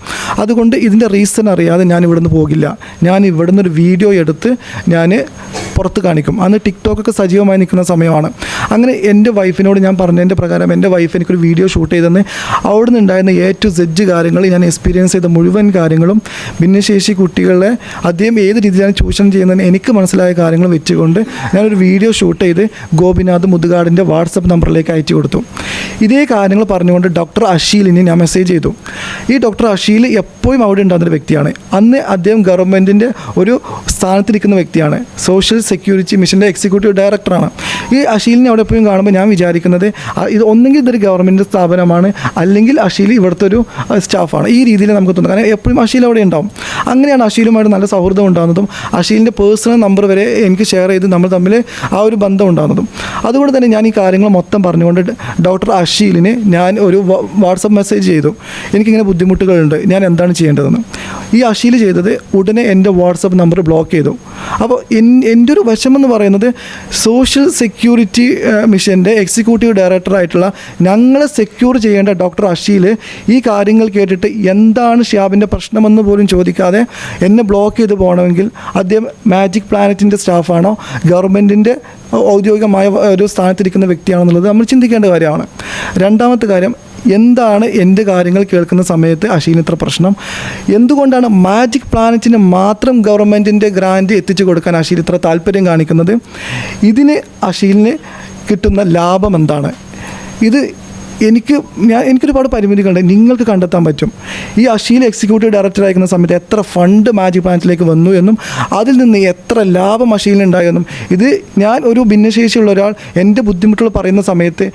അതുകൊണ്ട് ഇതിൻ്റെ റീസൺ അറിയാതെ ഞാൻ ഇവിടുന്ന് പോകില്ല. ഞാൻ ഇവിടുന്ന് ഒരു വീഡിയോ എടുത്ത് ഞാൻ പുറത്ത് കാണിക്കും. അന്ന് ടിക്ടോക്കൊക്കെ സജീവമായി നിൽക്കുന്ന സമയമാണ്. അങ്ങനെ എൻ്റെ വൈഫിനോട് ഞാൻ പറഞ്ഞതിൻ്റെ പ്രകാരം എൻ്റെ വൈഫ് എനിക്കൊരു വീഡിയോ ഷൂട്ട് ചെയ്തെന്ന് അവിടെ നിന്ന് ഉണ്ടായിരുന്ന A to Z കാര്യങ്ങൾ, ഞാൻ എക്സ്പീരിയൻസ് ചെയ്ത മുഴുവൻ കാര്യങ്ങളും, ഭിന്നശേഷി കുട്ടികളെ അദ്ദേഹം ഏത് രീതിയിലാണ് ചൂഷണം ചെയ്യുന്നതെന്ന് എനിക്ക് മനസ്സിലായ കാര്യങ്ങൾ വെച്ചുകൊണ്ട് ഞാനൊരു വീഡിയോ ഷൂട്ട് ചെയ്ത് ഗോപിനാഥ് മുതുകാടിൻ്റെ വാട്സപ്പ് നമ്പറിലേക്ക് അയച്ചു കൊടുത്തു. ഇതേ കാര്യങ്ങൾ പറഞ്ഞുകൊണ്ട് ഡോക്ടർ അഷീലിന് ഞാൻ മെസ്സേജ് ചെയ്തു. ഈ ഡോക്ടർ അഷീൽ എപ്പോഴും അവിടെ ഉണ്ടാകുന്നൊരു വ്യക്തിയാണ്. അന്ന് അദ്ദേഹം ഗവൺമെൻറ്റിൻ്റെ ഒരു സ്ഥാനത്തിരിക്കുന്ന വ്യക്തിയാണ്, സോഷ്യൽ സെക്യൂരിറ്റി മിഷൻ്റെ എക്സിക്യൂട്ടീവ് ഡയറക്ടറാണ്. ഈ അഷീലിനെ അവിടെ എപ്പോഴും കാണുമ്പോൾ ഞാൻ വിചാരിക്കുന്നത് ഇത് ഒന്നെങ്കിൽ ഇതൊരു ഗവൺമെൻറ് സ്ഥാപനമാണ്, അല്ലെങ്കിൽ അഷീൽ ഇവിടുത്തെ ഒരു സ്റ്റാഫാണ്. ഈ രീതിയിൽ നമുക്ക് തോന്നുന്നു. കാരണം എപ്പോഴും അഷീൽ അവിടെ ഉണ്ടാവും. അങ്ങനെയാണ് അഷീലുമായിട്ട് നല്ല സൗഹൃദം ഉണ്ടാകുന്നതും അഷീലിൻ്റെ പേഴ്സണൽ നമ്പർ വരെ എനിക്ക് ഷെയർ ചെയ്ത് നമ്മൾ തമ്മിൽ ആ ഒരു ബന്ധം ഉണ്ടാകുന്നതും. അതുകൊണ്ട് തന്നെ ഞാൻ ഈ കാര്യങ്ങൾ മൊത്തം പറഞ്ഞുകൊണ്ട് ഡോക്ടർ അഷീലിന് ഞാൻ ഒരു വാട്സപ്പ് മെസ്സേജ് ചെയ്തു, എനിക്കിങ്ങനെ ബുദ്ധിമുട്ടുകളുണ്ട്, ഞാൻ എന്താണ് ചെയ്യേണ്ടതെന്ന്. ഈ അഷീൽ ചെയ്തത് ഉടനെ എൻ്റെ വാട്സപ്പ് നമ്പർ ബ്ലോക്ക് ചെയ്തു. അപ്പോൾ എൻ്റെ ഒരു വശമെന്ന് പറയുന്നത് സോഷ്യൽ സെക്യൂരിറ്റി മിഷൻ്റെ എക്സിക്യൂട്ടീവ് ഡയറക്ടറായിട്ടുള്ള ഞങ്ങളെ സെക്യൂർ ചെയ്യേണ്ട ഡോക്ടർ അഷീൽ ഈ കാര്യങ്ങൾ കേട്ടിട്ട് എന്താണ് ഷിഹാബിൻ്റെ പ്രശ്നമെന്ന് പോലും ചോദിക്കാതെ എന്നെ ബ്ലോക്ക് ചെയ്ത് പോകണമെങ്കിൽ അദ്ദേഹം മാജിക് പ്ലാനറ്റിൻ്റെ സ്റ്റാഫാണോ ഗവൺമെൻറ്റിൻ്റെ ഔദ്യോഗികമായ ഒരു സ്ഥാനത്തിരിക്കുന്ന വ്യക്തിയാണെന്നുള്ളത് നമ്മൾ ചിന്തിക്കേണ്ട കാര്യമാണ്. രണ്ടാമത്തെ കാര്യം, എന്താണ് എൻ്റെ കാര്യങ്ങൾ കേൾക്കുന്ന സമയത്ത് അഷീലിന് ഇത്ര പ്രശ്നം? എന്തുകൊണ്ടാണ് മാജിക് പ്ലാനറ്റിന് മാത്രം ഗവൺമെൻറ്റിൻ്റെ ഗ്രാൻറ്റ് എത്തിച്ചു കൊടുക്കാൻ അഷീൽ ഇത്ര താല്പര്യം കാണിക്കുന്നത്? ഇതിന് അഷീലിന് കിട്ടുന്ന ലാഭം എന്താണ്? എനിക്കൊരുപാട് പരിമിതികളുണ്ട്, നിങ്ങൾക്ക് കണ്ടെത്താൻ പറ്റും. ഈ അഷീൽ എക്സിക്യൂട്ടീവ് ഡയറക്ടർ ആയിരിക്കുന്ന സമയത്ത് എത്ര ഫണ്ട് മാജിക് പ്ലാനറ്റിലേക്ക് വന്നു എന്നും അതിൽ നിന്ന് എത്ര ലാഭം അഷീലിനുണ്ടായെന്നും, ഇത് ഞാൻ ഒരു ഭിന്നശേഷിയുള്ള ഒരാൾ എൻ്റെ ബുദ്ധിമുട്ടുകൾ പറയുന്ന സമയത്ത്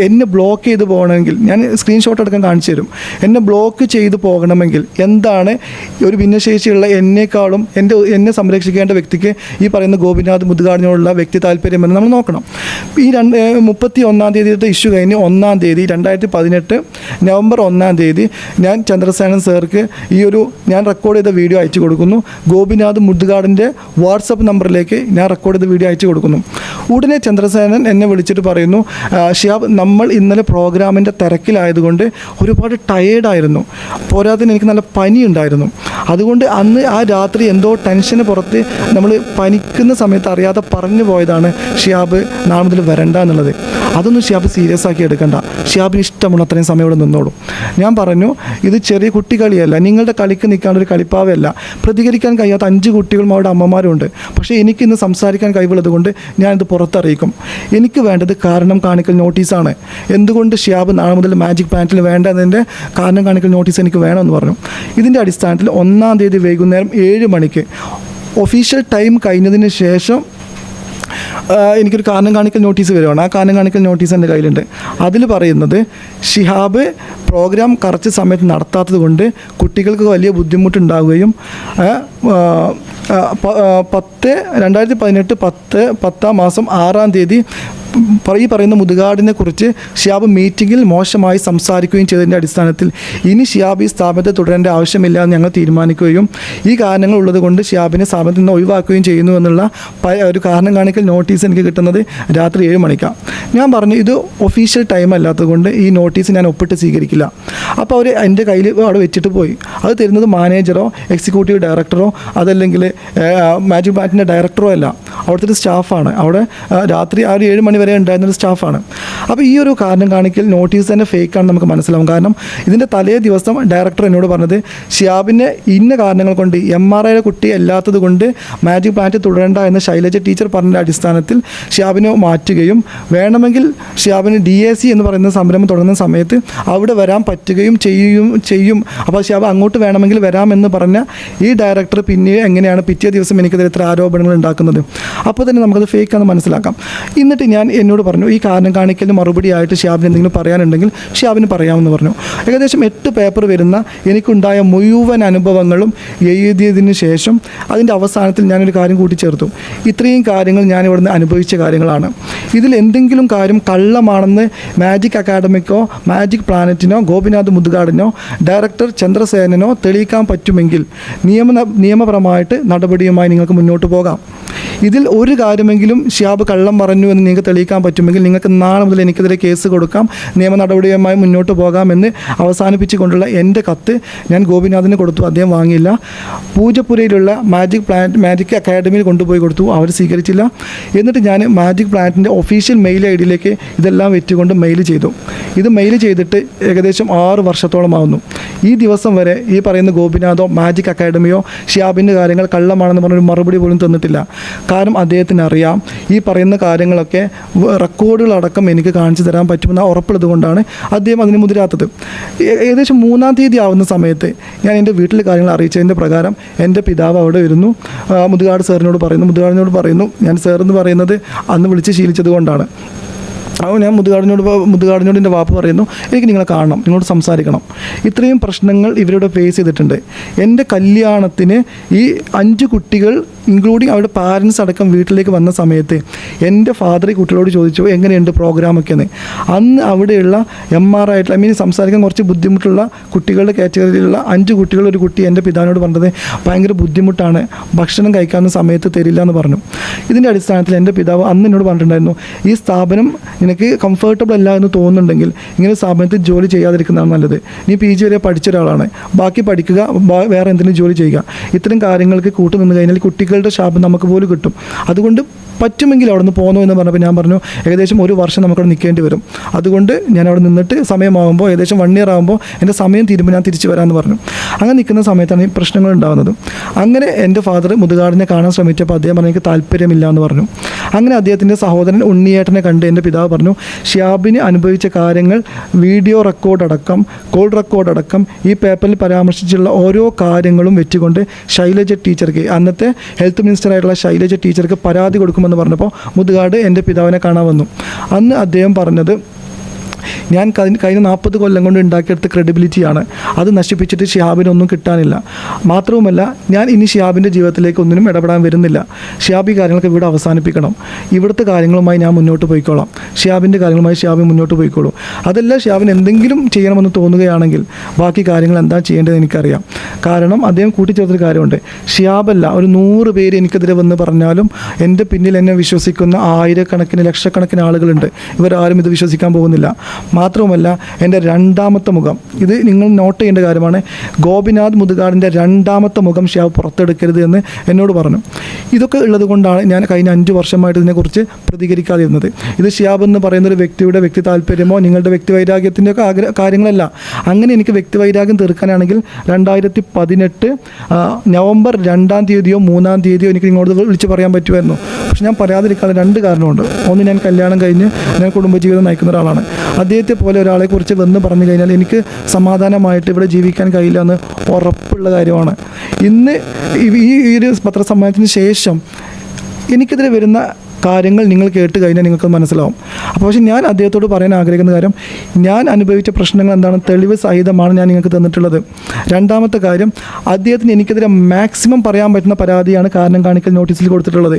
എന്നെ ബ്ലോക്ക് ചെയ്ത് പോകണമെങ്കിൽ, ഞാൻ സ്ക്രീൻഷോട്ട് എടുക്കാൻ കാണിച്ചു തരും, എന്നെ ബ്ലോക്ക് ചെയ്ത് പോകണമെങ്കിൽ എന്താണ് ഒരു ഭിന്നശേഷിയുള്ള എന്നെക്കാളും എന്നെ സംരക്ഷിക്കേണ്ട വ്യക്തിക്ക് ഈ പറയുന്ന ഗോപിനാഥ് മുതുകാടിനോടുള്ള വ്യക്തി താല്പര്യമെന്ന് നമ്മൾ നോക്കണം. ഈ 31-ാം തീയതിയുടെ ഇഷ്യൂ കഴിഞ്ഞ് 1-ാം തീയതി 2018 നവംബർ 1-ാം തീയതി ഞാൻ ചന്ദ്രസേനൻ സാർക്ക് ഞാൻ റെക്കോർഡ് ചെയ്ത വീഡിയോ അയച്ചു കൊടുക്കുന്നു. ഗോപിനാഥ് മുതുകാടിൻ്റെ വാട്സപ്പ് നമ്പറിലേക്ക് ഞാൻ റെക്കോർഡ് ചെയ്ത വീഡിയോ അയച്ചു കൊടുക്കുന്നു. ഉടനെ ചന്ദ്രസേനൻ എന്നെ വിളിച്ചിട്ട് പറയുന്നു, ഷിഹാബ്, നമ്മൾ ഇന്നലെ പ്രോഗ്രാമിൻ്റെ തിരക്കിലായതുകൊണ്ട് ഒരുപാട് ടയേർഡായിരുന്നു, പോരാതെ എനിക്ക് നല്ല പനി ഉണ്ടായിരുന്നു. അതുകൊണ്ട് അന്ന് ആ രാത്രി എന്തോ ടെൻഷന് പുറത്ത് നമ്മൾ പനിക്കുന്ന സമയത്ത് അറിയാതെ പറഞ്ഞു പോയതാണ് ഷിഹാബ് നാളെ മുതൽ വരണ്ട എന്നുള്ളത്. അതൊന്നും ഷിഹാബ് സീരിയസ് ആക്കി എടുക്കണ്ട. ഷിഹാബ് ഷിയാബിന് ഇഷ്ടമുള്ള അത്രയും സമയം ഇവിടെ നിന്നോളൂ. ഞാൻ പറഞ്ഞു, ഇത് ചെറിയ കുട്ടികളിയല്ല, നിങ്ങളുടെ കളിക്ക് നിൽക്കാനൊരു കളിപ്പാവയല്ല. പ്രതികരിക്കാൻ കഴിയാത്ത 5 കുട്ടികളും അവരുടെ അമ്മമാരുണ്ട്. പക്ഷേ എനിക്കിന്ന് സംസാരിക്കാൻ കഴിവുള്ളത് കൊണ്ട് ഞാനിത് പുറത്തറിയിക്കും. എനിക്ക് വേണ്ടത് കാരണം കാണിക്കൽ നോട്ടീസാണ്. എന്തുകൊണ്ട് ഷിയാബ് നാളെ മുതൽ മാജിക് പ്ലാനറ്റിൽ വേണ്ടതിൻ്റെ കാരണം കാണിക്കൽ നോട്ടീസ് എനിക്ക് വേണമെന്ന് പറഞ്ഞു. ഇതിൻ്റെ അടിസ്ഥാനത്തിൽ 1-ാം തീയതി വൈകുന്നേരം 7 മണിക്ക് ഒഫീഷ്യൽ ടൈം കഴിഞ്ഞതിന് ശേഷം എനിക്കൊരു കാരണം കാണിക്കൽ നോട്ടീസ് വരുവാണ്. ആ കാരണം കാണിക്കൽ നോട്ടീസ് എൻ്റെ കയ്യിലുണ്ട്. അതിൽ പറയുന്നത് ഷിഹാബ് പ്രോഗ്രാം കറക്റ്റ് സമയത്ത് നടത്താത്തത് കൊണ്ട് കുട്ടികൾക്ക് വലിയ ബുദ്ധിമുട്ടുണ്ടാവുകയും 2018 10-ാം മാസം 6-ാം തീയതി ഈ പറയുന്ന മുതുകാടിനെ കുറിച്ച് ഷിയാബ് മീറ്റിങ്ങിൽ മോശമായി സംസാരിക്കുകയും ചെയ്തതിൻ്റെ അടിസ്ഥാനത്തിൽ ഇനി ഷിയാബ് ഈ സ്ഥാപനത്തിൽ തുടരേണ്ട ആവശ്യമില്ല എന്ന് ഞങ്ങൾ തീരുമാനിക്കുകയും ഈ കാരണങ്ങൾ ഉള്ളത് കൊണ്ട് ഷിയാബിനെ സ്ഥാപനത്തിൽ നിന്ന് ഒഴിവാക്കുകയും ചെയ്യുന്നു എന്നുള്ള ഒരു കാരണം കാണിക്കൽ നോട്ടീസ് എനിക്ക് കിട്ടുന്നത് രാത്രി 7 മണിക്കാണ്. ഞാൻ പറഞ്ഞു, ഇത് ഒഫീഷ്യൽ ടൈം അല്ലാത്തത് കൊണ്ട് ഈ നോട്ടീസ് ഞാൻ ഒപ്പിട്ട് സ്വീകരിക്കില്ല. അപ്പോൾ അവർ എൻ്റെ കയ്യിൽ അവിടെ വെച്ചിട്ട് പോയി. അത് തരുന്നത് മാനേജറോ എക്സിക്യൂട്ടീവ് ഡയറക്ടറോ അതല്ലെങ്കിൽ മാജിക് പ്ലാനറ്റിൻ്റെ ഡയറക്ടറോ അല്ല, അവിടുത്തെ ഒരു സ്റ്റാഫാണ്. അവിടെ രാത്രി 7 മണി വരെ ഉണ്ടായിരുന്നൊരു സ്റ്റാഫാണ്. അപ്പോൾ ഈ ഒരു കാരണം കാണിക്കൽ നോട്ടീസ് തന്നെ ഫേക്കാണെന്ന് നമുക്ക് മനസ്സിലാവും. കാരണം ഇതിൻ്റെ തലേ ദിവസം ഡയറക്ടർ എന്നോട് പറഞ്ഞത് ഷിയാബിൻ്റെ ഇന്ന കാരണങ്ങൾ കൊണ്ട് MRIയുടെ കുട്ടി അല്ലാത്തത് കൊണ്ട് മാജിക് പ്ലാനറ്റ് തുടരേണ്ട എന്ന് ശൈലജ ടീച്ചർ പറഞ്ഞ അടിസ്ഥാനത്തിൽ ഷിയാബിനെ മാറ്റുകയും വേണമെങ്കിൽ ഷിയാബിന് DAC എന്ന് പറയുന്ന സംരംഭം തുടങ്ങുന്ന സമയത്ത് അവിടെ വരാൻ പറ്റുകയും ചെയ്യും. അപ്പോൾ ഷിയാബ് അങ്ങോട്ട് വേണമെങ്കിൽ വരാമെന്ന് പറഞ്ഞ ഈ ഡയറക്ടർ പിന്നെ എങ്ങനെയാണ് പിറ്റേ ദിവസം എനിക്കെതിരെ ഇത്ര ആരോപണങ്ങൾ ഉണ്ടാക്കുന്നത്? അപ്പോൾ തന്നെ നമുക്കത് ഫേക്കാണെന്ന് മനസ്സിലാക്കാം. എന്നിട്ട് ഞാൻ എന്നോട് പറഞ്ഞു, ഈ കാരണം കാണിക്കലിന് മറുപടി ആയിട്ട് ഷിയാബിന് എന്തെങ്കിലും പറയാനുണ്ടെങ്കിൽ ഷിയാബിന് പറയാമെന്ന് പറഞ്ഞു. ഏകദേശം 8 പേപ്പർ വരുന്ന എനിക്കുണ്ടായ മുഴുവൻ അനുഭവങ്ങളും എഴുതിയതിന് ശേഷം അതിൻ്റെ അവസാനത്തിൽ ഞാനൊരു കാര്യം കൂട്ടിച്ചേർത്തു. ഇത്രയും കാര്യങ്ങൾ ഞാൻ ഇവിടുന്ന് അനുഭവിച്ച കാര്യങ്ങളാണ്. ഇതിൽ എന്തെങ്കിലും കാര്യം കള്ളമാണെന്ന് മാജിക് അക്കാഡമിക്കോ മാജിക് പ്ലാനറ്റിനോ ഗോപിനാഥ് മുതുകാടിനോ ഡയറക്ടർ ചന്ദ്രസേനനോ തെളിയിക്കാൻ പറ്റുമെങ്കിൽ നിയമപരമായിട്ട് നടപടിയുമായി നിങ്ങൾക്ക് മുന്നോട്ട് പോകാം. ഇതിൽ ഒരു കാര്യമെങ്കിലും ഷിയാബ് കള്ളം പറഞ്ഞു എന്ന് നിങ്ങൾക്ക് തെളിയിക്കാൻ പറ്റുമെങ്കിൽ നിങ്ങൾക്ക് നാളെ മുതൽ എനിക്കെതിരെ കേസ് കൊടുക്കാം, നിയമ നടപടിയുമായി മുന്നോട്ട് പോകാമെന്ന് അവസാനിപ്പിച്ചുകൊണ്ടുള്ള എൻ്റെ കത്ത് ഞാൻ ഗോപിനാഥിന് കൊടുത്തു. അദ്ദേഹം വാങ്ങിയില്ല. പൂജപ്പുരയിലുള്ള മാജിക് അക്കാഡമിയിൽ കൊണ്ടുപോയി കൊടുത്തു. അവർ സ്വീകരിച്ചില്ല. എന്നിട്ട് ഞാൻ മാജിക് പ്ലാനറ്റിൻ്റെ ഒഫീഷ്യൽ മെയിൽ ID ഇതെല്ലാം വെച്ചുകൊണ്ട് മെയിൽ ചെയ്തു. ഇത് മെയിൽ ചെയ്തിട്ട് ഏകദേശം 6 വർഷത്തോളമാകുന്നു. ഈ ദിവസം വരെ ഈ പറയുന്ന ഗോപിനാഥോ മാജിക് അക്കാഡമിയോ ഷിയാബിൻ്റെ കാര്യങ്ങൾ കള്ളമാണെന്ന് പറഞ്ഞൊരു മറുപടി പോലും തന്നിട്ടില്ല. കാരണം അദ്ദേഹത്തിന് അറിയാം ഈ പറയുന്ന കാര്യങ്ങളൊക്കെ റെക്കോർഡുകളടക്കം എനിക്ക് കാണിച്ചു തരാൻ പറ്റുമെന്ന് ഉറപ്പുള്ളത് കൊണ്ടാണ് അദ്ദേഹം അതിന് മുതിരാത്തത്. ഏകദേശം 3-ാം തീയതി ആവുന്ന സമയത്ത് ഞാൻ എൻ്റെ വീട്ടിൽ കാര്യങ്ങൾ അറിയിച്ചതിൻ്റെ പ്രകാരം എൻ്റെ പിതാവ് അവിടെ വരുന്നു. മുതുകാടിനോട് പറയുന്നു, ഞാൻ സാറെന്ന് പറയുന്നത് അന്ന് വിളിച്ച് ശീലിച്ചത് കൊണ്ടാണ്. അപ്പോൾ ഞാൻ മുതുകാടിനോട് എൻ്റെ വാപ്പ് പറയുന്നു, എനിക്ക് നിങ്ങളെ കാണണം, നിങ്ങളോട് സംസാരിക്കണം. ഇത്രയും പ്രശ്നങ്ങൾ ഇവരുടെ ഫേസ് ചെയ്തിട്ടുണ്ട്. എൻ്റെ കല്യാണത്തിന് ഈ 5 കുട്ടികൾ ഇൻക്ലൂഡിങ് അവരുടെ പാരൻസ് അടക്കം വീട്ടിലേക്ക് വന്ന സമയത്ത് എൻ്റെ ഫാദർ ഈ കുട്ടികളോട് ചോദിച്ചു എങ്ങനെയുണ്ട് പ്രോഗ്രാമൊക്കെയെന്ന്. അന്ന് അവിടെയുള്ള MRI സംസാരിക്കാൻ കുറച്ച് ബുദ്ധിമുട്ടുള്ള കുട്ടികളുടെ കാറ്റഗറിയിലുള്ള 5 കുട്ടികൾ ഒരു കുട്ടി എൻ്റെ പിതാവിനോട് പറഞ്ഞത് ഭയങ്കര ബുദ്ധിമുട്ടാണ്, ഭക്ഷണം കഴിക്കാവുന്ന സമയത്ത് തരില്ല എന്ന് പറഞ്ഞു. ഇതിൻ്റെ അടിസ്ഥാനത്തിൽ എൻ്റെ പിതാവ് അന്ന് എന്നോട് പറഞ്ഞിട്ടുണ്ടായിരുന്നു, ഈ സ്ഥാപനം നിനക്ക് കംഫർട്ടബിൾ അല്ല എന്ന് തോന്നുന്നുണ്ടെങ്കിൽ ഇങ്ങനെ സ്ഥാപനത്തിൽ ജോലി ചെയ്യാതിരിക്കുന്നതാണ് നല്ലത്. നീ PG വരെ പഠിച്ച ഒരാളാണ്, ബാക്കി പഠിക്കുക, വേറെ എന്തെങ്കിലും ജോലി ചെയ്യുക. ഇത്തരം കാര്യങ്ങൾക്ക് കൂട്ടുനിന്ന് കഴിഞ്ഞാൽ കുട്ടികളുടെ ശാപം നമുക്ക് പോലും കിട്ടും. അതുകൊണ്ട് പറ്റുമെങ്കിൽ അവിടെ നിന്ന് പോകണോ എന്ന് പറഞ്ഞപ്പോൾ ഞാൻ പറഞ്ഞു ഏകദേശം 1 വർഷം നമുക്കവിടെ നിൽക്കേണ്ടി വരും. അതുകൊണ്ട് ഞാൻ അവിടെ നിന്നിട്ട് സമയമാകുമ്പോൾ ഏകദേശം 1 year ആകുമ്പോൾ എൻ്റെ സമയം തീരുമ്പോൾ ഞാൻ തിരിച്ചു വരാമെന്ന് പറഞ്ഞു. അങ്ങനെ നിൽക്കുന്ന സമയത്താണ് ഈ പ്രശ്നങ്ങൾ ഉണ്ടാകുന്നത്. അങ്ങനെ എൻ്റെ ഫാദർ മുതുകാടിനെ കാണാൻ ശ്രമിച്ചപ്പോൾ അദ്ദേഹം പറഞ്ഞു എനിക്ക് താല്പര്യമില്ല എന്ന് പറഞ്ഞു. അങ്ങനെ അദ്ദേഹത്തിൻ്റെ സഹോദരൻ ഉണ്ണിയേട്ടനെ കണ്ട് എൻ്റെ പിതാവ് പറഞ്ഞു ഷിയാബിന് അനുഭവിച്ച കാര്യങ്ങൾ വീഡിയോ റെക്കോർഡ് അടക്കം കോൾ റെക്കോർഡ് അടക്കം ഈ പേപ്പറിൽ പരാമർശിച്ചുള്ള ഓരോ കാര്യങ്ങളും വെച്ചുകൊണ്ട് ശൈലജ ടീച്ചർക്ക്, അന്നത്തെ ഹെൽത്ത് മിനിസ്റ്ററായിട്ടുള്ള ശൈലജ ടീച്ചർക്ക് പരാതി കൊടുക്കുമെന്ന് പറഞ്ഞപ്പോൾ മുതുകാട് എൻ്റെ പിതാവിനെ കാണാൻ വന്നു. അന്ന് അദ്ദേഹം പറഞ്ഞത് ഞാൻ കഴിഞ്ഞ 40 കൊല്ലം കൊണ്ട് ഉണ്ടാക്കിയെടുത്ത ക്രെഡിബിലിറ്റിയാണ്, അത് നശിപ്പിച്ചിട്ട് ഷിഹാബിനൊന്നും കിട്ടാനില്ല. മാത്രവുമല്ല ഞാൻ ഇനി ഷിഹാബിൻ്റെ ജീവിതത്തിലേക്ക് ഒന്നിനും ഇടപെടാൻ വരുന്നില്ല. ഷിഹാബ് ഈ കാര്യങ്ങളൊക്കെ ഇവിടെ അവസാനിപ്പിക്കണം. ഇവിടുത്തെ കാര്യങ്ങളുമായി ഞാൻ മുന്നോട്ട് പോയിക്കോളാം. ഷിഹാബിൻ്റെ കാര്യങ്ങളുമായി ഷിഹാബ് മുന്നോട്ട് പോയിക്കോളൂ. അതല്ല ഷിഹാബിന് എന്തെങ്കിലും ചെയ്യണമെന്ന് തോന്നുകയാണെങ്കിൽ ബാക്കി കാര്യങ്ങൾ എന്താ ചെയ്യേണ്ടത് എനിക്കറിയാം. കാരണം അദ്ദേഹം കൂട്ടിച്ചേർത്തൊരു കാര്യമുണ്ട്, ഷിഹാബല്ല ഒരു 100 പേര് എനിക്കെതിരെ വന്ന് പറഞ്ഞാലും എൻ്റെ പിന്നിൽ എന്നെ വിശ്വസിക്കുന്ന ആയിരക്കണക്കിന് ലക്ഷക്കണക്കിന് ആളുകളുണ്ട്. ഇവരാരും ഇത് വിശ്വസിക്കാൻ പോകുന്നില്ല. മാത്രവുമല്ല എൻ്റെ രണ്ടാമത്തെ മുഖം, ഇത് നിങ്ങൾ നോട്ട് ചെയ്യേണ്ട കാര്യമാണ്. ഗോപിനാഥ് മുതുകാടിൻ്റെ രണ്ടാമത്തെ മുഖം ഷിയാബ് പുറത്തെടുക്കരുത് എന്ന് എന്നോട് പറഞ്ഞു. ഇതൊക്കെ ഉള്ളത് കൊണ്ടാണ് ഞാൻ കഴിഞ്ഞ 5 വർഷമായിട്ട് ഇതിനെക്കുറിച്ച് പ്രതികരിക്കാതിരുന്നത്. ഇത് ഷിയാബ് എന്ന് പറയുന്ന ഒരു വ്യക്തിയുടെ വ്യക്തി താല്പര്യമോ നിങ്ങളുടെ വ്യക്തി വൈരാഗ്യത്തിൻ്റെ ഒക്കെ കാര്യങ്ങളല്ല. അങ്ങനെ എനിക്ക് വ്യക്തി വൈരാഗ്യം തീർക്കാനാണെങ്കിൽ 2018 നവംബർ 2-ാം തീയതിയോ 3-ാം തീയതിയോ എനിക്ക് നിങ്ങളോട് വിളിച്ച് പറയാൻ പറ്റുമായിരുന്നു. പക്ഷെ ഞാൻ പറയാതിരിക്കാനുള്ള 2 കാരണമുണ്ട്. ഒന്ന്, ഞാൻ കല്യാണം കഴിഞ്ഞ് ഞാൻ കുടുംബജീവിതം നയിക്കുന്ന ഒരാളാണ്. അദ്ദേഹത്തെ പോലെ ഒരാളെക്കുറിച്ച് വന്ന് പറഞ്ഞു കഴിഞ്ഞാൽ എനിക്ക് സമാധാനമായിട്ട് ഇവിടെ ജീവിക്കാൻ കഴിയില്ല എന്ന് ഉറപ്പുള്ള കാര്യമാണ്. ഇന്ന് ഈ ഒരു പത്രസമ്മേളനത്തിന് ശേഷം എനിക്കെതിരെ വരുന്ന കാര്യങ്ങൾ നിങ്ങൾ കേട്ട് കഴിഞ്ഞാൽ നിങ്ങൾക്ക് മനസ്സിലാവും. അപ്പോൾ പക്ഷേ ഞാൻ അദ്ദേഹത്തോട് പറയാൻ ആഗ്രഹിക്കുന്ന കാര്യം, ഞാൻ അനുഭവിച്ച പ്രശ്നങ്ങൾ എന്താണ് തെളിവ് സഹിതമാണ് ഞാൻ നിങ്ങൾക്ക് തന്നിട്ടുള്ളത്. രണ്ടാമത്തെ കാര്യം, അദ്ദേഹത്തിന് എനിക്കെതിരെ മാക്സിമം പറയാൻ പറ്റുന്ന പരാതിയാണ് കാരണം കാണിക്കൽ നോട്ടീസിൽ കൊടുത്തിട്ടുള്ളത്.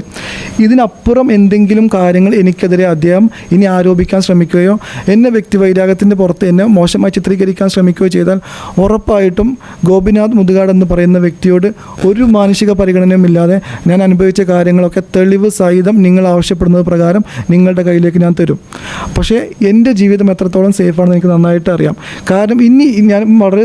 ഇതിനപ്പുറം എന്തെങ്കിലും കാര്യങ്ങൾ എനിക്കെതിരെ അദ്ദേഹം ഇനി ആരോപിക്കാൻ ശ്രമിക്കുകയോ എന്നെ വ്യക്തി വൈരാഗ്യത്തിൻ്റെ പുറത്ത് എന്നെ മോശമായി ചിത്രീകരിക്കാൻ ശ്രമിക്കുകയോ ചെയ്താൽ ഉറപ്പായിട്ടും ഗോപിനാഥ് മുതുകാട് എന്ന് പറയുന്ന വ്യക്തിയോട് ഒരു മാനുഷിക പരിഗണനയും ഇല്ലാതെ ഞാൻ അനുഭവിച്ച കാര്യങ്ങളൊക്കെ തെളിവ് സഹിതം നിങ്ങൾ ആവശ്യപ്പെടുന്നത് പ്രകാരം നിങ്ങളുടെ കയ്യിലേക്ക് ഞാൻ തരും. പക്ഷേ എൻ്റെ ജീവിതം എത്രത്തോളം സേഫാണെന്ന് എനിക്ക് നന്നായിട്ട് അറിയാം. കാരണം ഇനി ഞാൻ വളരെ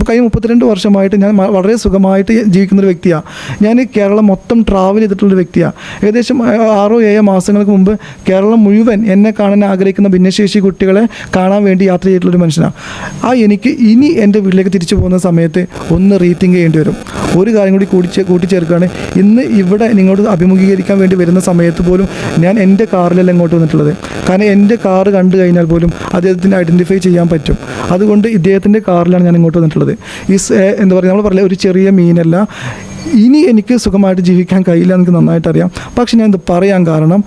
കഴിഞ്ഞ 32 വർഷമായിട്ട് ഞാൻ വളരെ സുഖമായിട്ട് ജീവിക്കുന്നൊരു വ്യക്തിയാണ്. ഞാൻ കേരളം മൊത്തം ട്രാവൽ ചെയ്തിട്ടുള്ളൊരു വ്യക്തിയാണ്. ഏകദേശം 6-7 മാസങ്ങൾക്ക് മുമ്പ് കേരളം മുഴുവൻ എന്നെ കാണാൻ ആഗ്രഹിക്കുന്ന ഭിന്നശേഷി കുട്ടികളെ കാണാൻ വേണ്ടി യാത്ര ചെയ്തിട്ടുള്ളൊരു മനുഷ്യനാണ്. എനിക്ക് ഇനി എൻ്റെ വീട്ടിലേക്ക് തിരിച്ചു പോകുന്ന സമയത്ത് ഒന്ന് റീതിങ്ക് ചെയ്യേണ്ടി വരും. ഒരു കാര്യം കൂടി കൂട്ടിച്ചേർക്കുകയാണ്. ഇന്ന് ഇവിടെ നിങ്ങളോട് അഭിമുഖീകരിക്കാൻ വേണ്ടി വരുന്ന സമയത്ത് പോലും ഞാൻ എൻ്റെ കാറിലല്ല ഇങ്ങോട്ട് വന്നിട്ടുള്ളത്. കാരണം എൻ്റെ കാറ് കണ്ടു കഴിഞ്ഞാൽ പോലും അദ്ദേഹത്തിന് ഐഡൻറ്റിഫൈ ചെയ്യാൻ പറ്റും. അതുകൊണ്ട് ഇദ്ദേഹത്തിൻ്റെ കാറിലാണ് ഞാൻ ഇങ്ങോട്ട് വന്നിട്ടുള്ളത്. എന്താ പറയുക, നമ്മൾ പറയില്ല, ഒരു ചെറിയ മീനല്ല. ഇനി എനിക്ക് സുഖമായിട്ട് ജീവിക്കാൻ കഴിയില്ല എന്ന് എനിക്ക് നന്നായിട്ട് അറിയാം. പക്ഷെ ഞാൻ ഇത് പറയാൻ കാരണം,